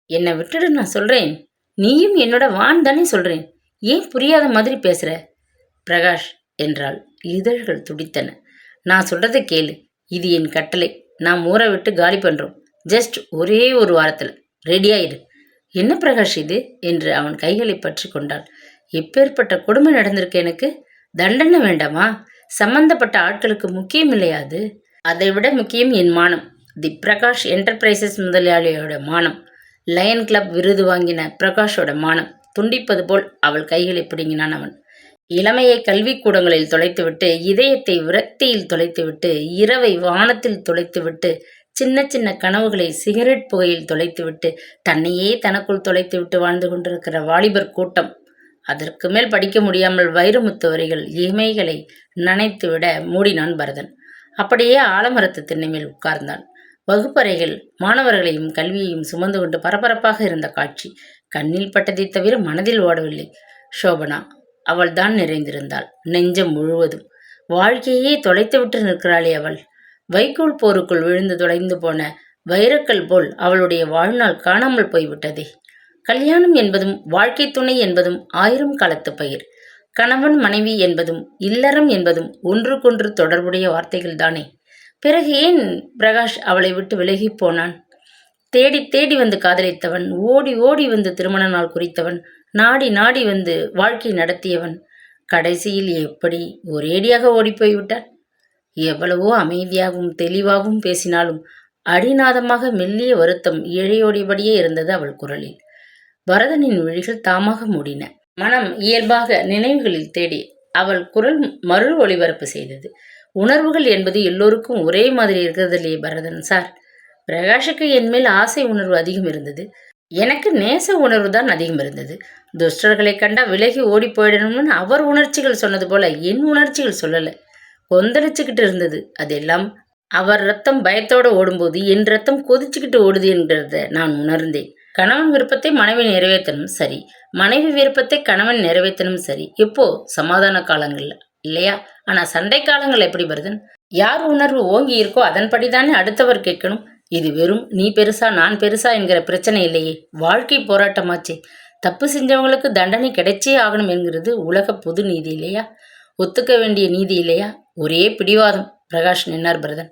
என்னை விட்டுடு, நான் சொல்கிறேன். நீயும் என்னோட வான் தானே சொல்கிறேன். ஏன் புரியாத மாதிரி பேசுகிற? பிரகாஷ் என்றாள். இதழ்கள் துடித்தன. நான் சொல்கிறத கேளு. இது என் கட்டளை. நாம் ஊரை விட்டு காலி பண்ணுறோம். ஜஸ்ட் ஒரே ஒரு வாரத்தில் ரெடியாயிரு. என்ன பிரகாஷ் இது என்று அவன் கைகளை பற்றி கொண்டாள். எப்பேற்பட்ட கொடுமை நடந்திருக்கு எனக்கு. தண்டனை வேண்டாமா? சம்பந்தப்பட்ட ஆட்களுக்கு முக்கியம் இல்லையாது? அதை விட முக்கியம் என் மானம். தி பிரகாஷ் என்டர்பிரைசஸ் முதலாளியோட மானம். லயன் கிளப் விருது வாங்கின பிரகாஷோட மானம் துண்டிப்பது போல் அவள் கைகளை பிடுங்கினான் அவன். இளமையை கல்விக்கூடங்களில் தொலைத்துவிட்டு, இதயத்தை விரக்தியில் தொலைத்துவிட்டு, இரவை வானத்தில் தொலைத்துவிட்டு, சின்ன சின்ன கனவுகளை சிகரெட் புகையில் தொலைத்துவிட்டு, தன்னையே தனக்குள் தொலைத்துவிட்டு வாழ்ந்து கொண்டிருக்கிற வாலிபர் கூட்டம். அதற்கு மேல் படிக்க முடியாமல் வைரமுத்து வரிகள் இமைகளை நனைத்துவிட மூடினான் பரதன். அப்படியே ஆலமரத்து திண்ணை மேல் உட்கார்ந்தான். வகுப்பறைகள் மாணவர்களையும் கல்வியையும் சுமந்து கொண்டு பரபரப்பாக இருந்த காட்சி கண்ணில் பட்டதை தவிர மனதில் ஓடவில்லை. சோபனா அவள்தான் நிறைந்திருந்தாள் நெஞ்சம் முழுவதும். வாழ்க்கையே தொலைத்துவிட்டு நிற்கிறாளே அவள். வைக்கோல் போருக்குள் விழுந்து தொலைந்து போன வைரக்கல் போல் அவளுடைய வாழ்நாள் காணாமல் போய்விட்டதே. கல்யாணம் என்பதும் வாழ்க்கை துணை என்பதும் 1000 காலத்து பயிர். கணவன் மனைவி என்பதும் இல்லறம் என்பதும் ஒன்றுக்கொன்று தொடர்புடைய வார்த்தைகள் தானே. பிறகு ஏன் பிரகாஷ் அவளை விட்டு விலகி போனான்? தேடி தேடி வந்து காதலித்தவன், ஓடி ஓடி வந்து திருமண நாள் குறித்தவன், நாடி நாடி வந்து வாழ்க்கை நடத்தியவன், கடைசியில் எப்படி ஒரேடியாக ஓடிப்போய்விட்டான்? எவ்வளவோ அமைதியாகவும் தெளிவாகவும் பேசினாலும் அடிநாதமாக மெல்லிய வருத்தம் இழையோடியபடியே இருந்தது அவள் குரலில். பரதனின் விழிகள் தாமாக மூடின. மனம் இயல்பாக நினைவுகளில் தேடி அவள் குரல் மறு ஒளிபரப்பு செய்தது. உணர்வுகள் என்பது எல்லோருக்கும் ஒரே மாதிரி இருக்கிறது இல்லையே பரதன் சார். பிரகாஷுக்கு என் மேல் ஆசை உணர்வு அதிகம் இருந்தது. எனக்கு நேச உணர்வு தான் அதிகம் இருந்தது. துஷ்டர்களை கண்டா விலகி ஓடி போயிடணும்னு அவர் உணர்ச்சிகள் சொன்னது போல என் உணர்ச்சிகள் சொல்லலை. கொந்தளிச்சுக்கிட்டு இருந்தது. அதெல்லாம் அவர் ரத்தம் பயத்தோடு ஓடும்போது என் ரத்தம் கொதிச்சுக்கிட்டு ஓடுது என்கிறத நான் உணர்ந்தேன். கணவன் விருப்பத்தை மனைவி நிறைவேற்றணும் சரி, மனைவி விருப்பத்தை கணவன் நிறைவேற்றணும் சரி. இப்போ சமாதான காலங்கள்ல இல்லையா? ஆனா சண்டை காலங்கள் எப்படி பரதன்? யார் உணர்வு ஓங்கி இருக்கோ அதன்படிதானே அடுத்தவர் கேட்கணும். இது வெறும் நீ பெருசா நான் பெருசா என்கிற பிரச்சனை இல்லையே, வாழ்க்கை போராட்டமாச்சே. தப்பு செஞ்சவங்களுக்கு தண்டனை கிடைச்சே ஆகணும் என்கிறது உலக பொது நீதி இல்லையா? ஒத்துக்க வேண்டிய நீதி இல்லையா? ஒரே பிடிவாதம். பிரகாஷ் நின்னார் பரதன்.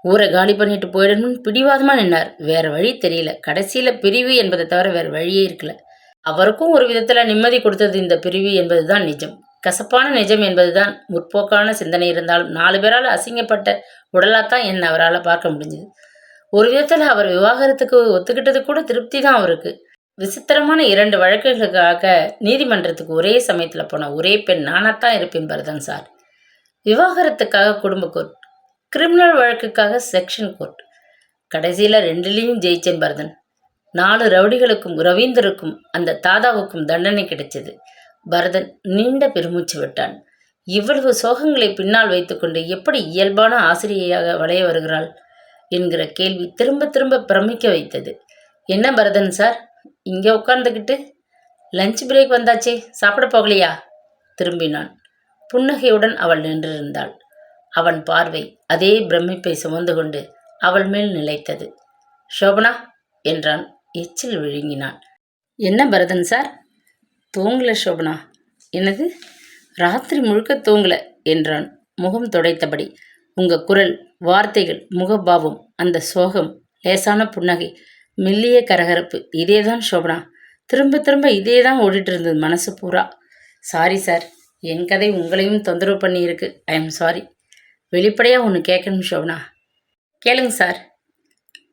ஊரை காலி பண்ணிட்டு போயிடணும்னு பிடிவாதமா நின்னார். வேற வழி தெரியல. கடைசியில பிரிவு என்பதை தவிர வேற வழியே இருக்கல. அவருக்கும் ஒரு விதத்துல நிம்மதி கொடுத்தது இந்த பிரிவு என்பதுதான் நிஜம். கசப்பான நிஜம் என்பதுதான். முற்போக்கான சிந்தனை இருந்தாலும் 4 பேரால் அசிங்கப்பட்ட உடலாத்தான் என்ன அவரால் பார்க்க முடிஞ்சது. ஒரு விதத்துல அவர் விவாகரத்துக்கு ஒத்துக்கிட்டது கூட திருப்தி தான் அவருக்கு. விசித்திரமான 2 வழக்குகளுக்காக நீதிமன்றத்துக்கு ஒரே சமயத்துல போன ஒரே பெண் நானாத்தான் இருப்பேன் பரதன் சார். விவாகரத்துக்காக குடும்ப கோர்ட், கிரிமினல் வழக்குக்காக செக்ஷன் கோர்ட். கடைசியில் 2லையும் ஜெயிச்சேன் பரதன். 4 ரவுடிகளுக்கும் ரவீந்தருக்கும் அந்த தாதாவுக்கும் தண்டனை கிடைச்சது. பரதன் நீண்ட பெருமூச்சு விட்டான். இவ்வளவு சோகங்களை பின்னால் வைத்துக்கொண்டு எப்படி இயல்பான ஆசிரியையாக வளைய வருகிறாள் என்கிற கேள்வி திரும்ப திரும்ப பிரமிக்க வைத்தது. என்ன பரதன் சார் இங்கே உட்கார்ந்துக்கிட்டு? லஞ்ச் பிரேக் வந்தாச்சே, சாப்பிட போகலையா? திரும்பினான். புன்னகையுடன் அவள் நின்றிருந்தாள். அவன் பார்வை அதே பிரமிப்பை சுமந்து கொண்டு அவள் மேல் நிலைத்தது. சோபனா என்றான். எச்சில் விழுங்கினான். என்ன பரதன் சார்? தூங்கல சோபனா. என்னது? ராத்திரி முழுக்க தூங்கல என்றான் முகம் துடைத்தபடி. உங்க குரல், வார்த்தைகள், முகபாவம், அந்த சோகம், லேசான புன்னகை, மெல்லிய கரகரப்பு, இதேதான் சோபனா. திரும்ப திரும்ப இதே தான் ஓடிட்டு இருந்தது மனசு பூரா. சாரி சார், என் கதை உங்களையும் தொந்தரவு பண்ணி இருக்கு. I am sorry. வெளிப்படையாக ஒன்று கேட்கணும் சோபனா. கேளுங்க சார்.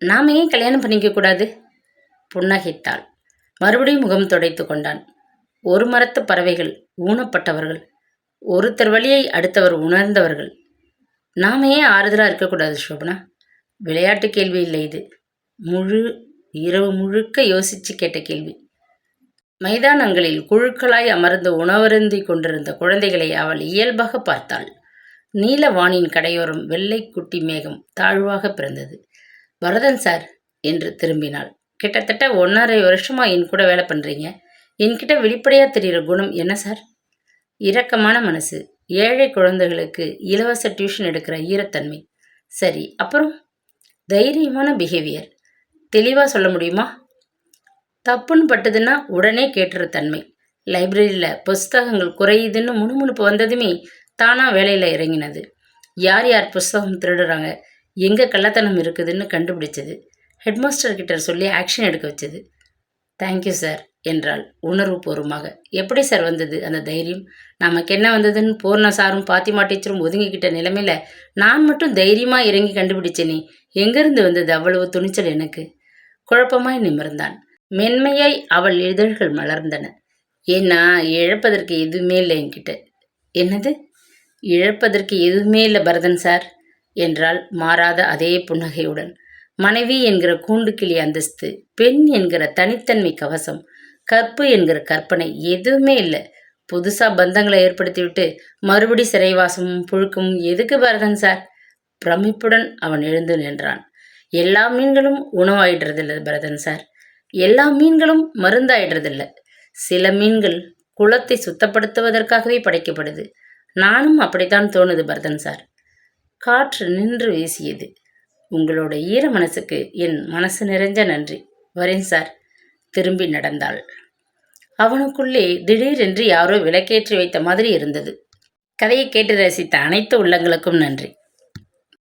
நாம் ஏன் கல்யாணம் பண்ணிக்க கூடாது? புன்னகைத்தாள். மறுபடியும் முகம் துடைத்து கொண்டான். ஒரு மரத்து பறவைகள், ஊனப்பட்டவர்கள், ஒருத்தர் வழியை அடுத்தவர் உணர்ந்தவர்கள். நாம் ஏன் ஆறுதலாக இருக்கக்கூடாது சோபனா? விளையாட்டு கேள்வி இல்லை இது. இரவு முழுக்க யோசித்து கேட்ட கேள்வி. மைதானங்களில் குழுக்களாய் அமர்ந்து உணவருந்தி கொண்டிருந்த குழந்தைகளை அவள் இயல்பாக பார்த்தாள். நீல வானின் கடையோரம் வெள்ளை குட்டி மேகம் தாழ்வாக பிறந்தது. பரதன் சார் என்று திரும்பினாள். கிட்டத்தட்ட 1.5 வருஷமா என் கூட வேலை பண்ணுறீங்க. என்கிட்ட வெளிப்படையா தெரிகிற குணம் என்ன சார்? இரக்கமான மனசு, ஏழை குழந்தைகளுக்கு இலவச டியூஷன் எடுக்கிற ஈரத்தன்மை. சரி, அப்புறம்? தைரியமான பிஹேவியர். தெளிவாக சொல்ல முடியுமா? தப்புன்னு பட்டதுன்னா உடனே கேட்டுற தன்மை. லைப்ரரியில் புஸ்தகங்கள் குறையுதுன்னு முணுமுணுப்பு வந்ததுமே தானாக வேலையில் இறங்கினது. யார் யார் புஸ்தகம் திருடுறாங்க, எங்கே கள்ளத்தனம் இருக்குதுன்னு கண்டுபிடிச்சது. ஹெட்மாஸ்டர் கிட்ட சொல்லி ஆக்ஷன் எடுக்க வச்சது. தேங்க்யூ சார் என்றாள் உணர்வுபூர்வமாக. எப்படி சார் வந்தது அந்த தைரியம்? நமக்கு என்ன வந்ததுன்னு பூர்ண சாரும் பாத்திமா டீச்சரும் ஒதுங்கிக்கிட்ட நிலைமையில நான் மட்டும் தைரியமாக இறங்கி கண்டுபிடிச்சேனே, எங்கேருந்து வந்தது அவ்வளவு துணிச்சல் எனக்கு? குழப்பமாய் நிமிர்ந்தான். மென்மையாய் அவள் இதழ்கள் மலர்ந்தன. ஏன்னா இழப்பதற்கு எதுவுமே இல்லை என்கிட்ட. என்னது? இழப்பதற்கு எதுவுமே இல்லை பரதன் சார் என்றாள் மாறாத அதே புன்னகையுடன். மனைவி என்கிற கூண்டுக்கிளி அந்தஸ்து, பெண் என்கிற தனித்தன்மை கவசம், கற்பு என்கிற கற்பனை எதுவுமே இல்லை. புதுசா பந்தங்களை ஏற்படுத்திவிட்டு மறுபடி சிறைவாசமும் புழுக்கமும் எதுக்கு பரதன் சார்? பிரமிப்புடன் அவன் எழுந்து நின்றான். எல்லா மீன்களும் உணவாயிடுறதில்ல பரதன் சார். எல்லா மீன்களும் மருந்தாயிடுறதில்ல. சில மீன்கள் குளத்தை சுத்தப்படுத்துவதற்காகவே படைக்கப்படுது. நானும் அப்படித்தான் தோணுது பரதன் சார். காற்று நின்று வீசியது. உங்களோட ஈர மனசுக்கு என் மனசு நிறைஞ்ச நன்றி. வரேன் சார். திரும்பி நடந்தாள். அவனுக்குள்ளே திடீரென்று யாரோ விளக்கேற்றி வைத்த மாதிரி இருந்தது. கதையை கேட்டு ரசித்த அனைத்து உள்ளங்களுக்கும் நன்றி.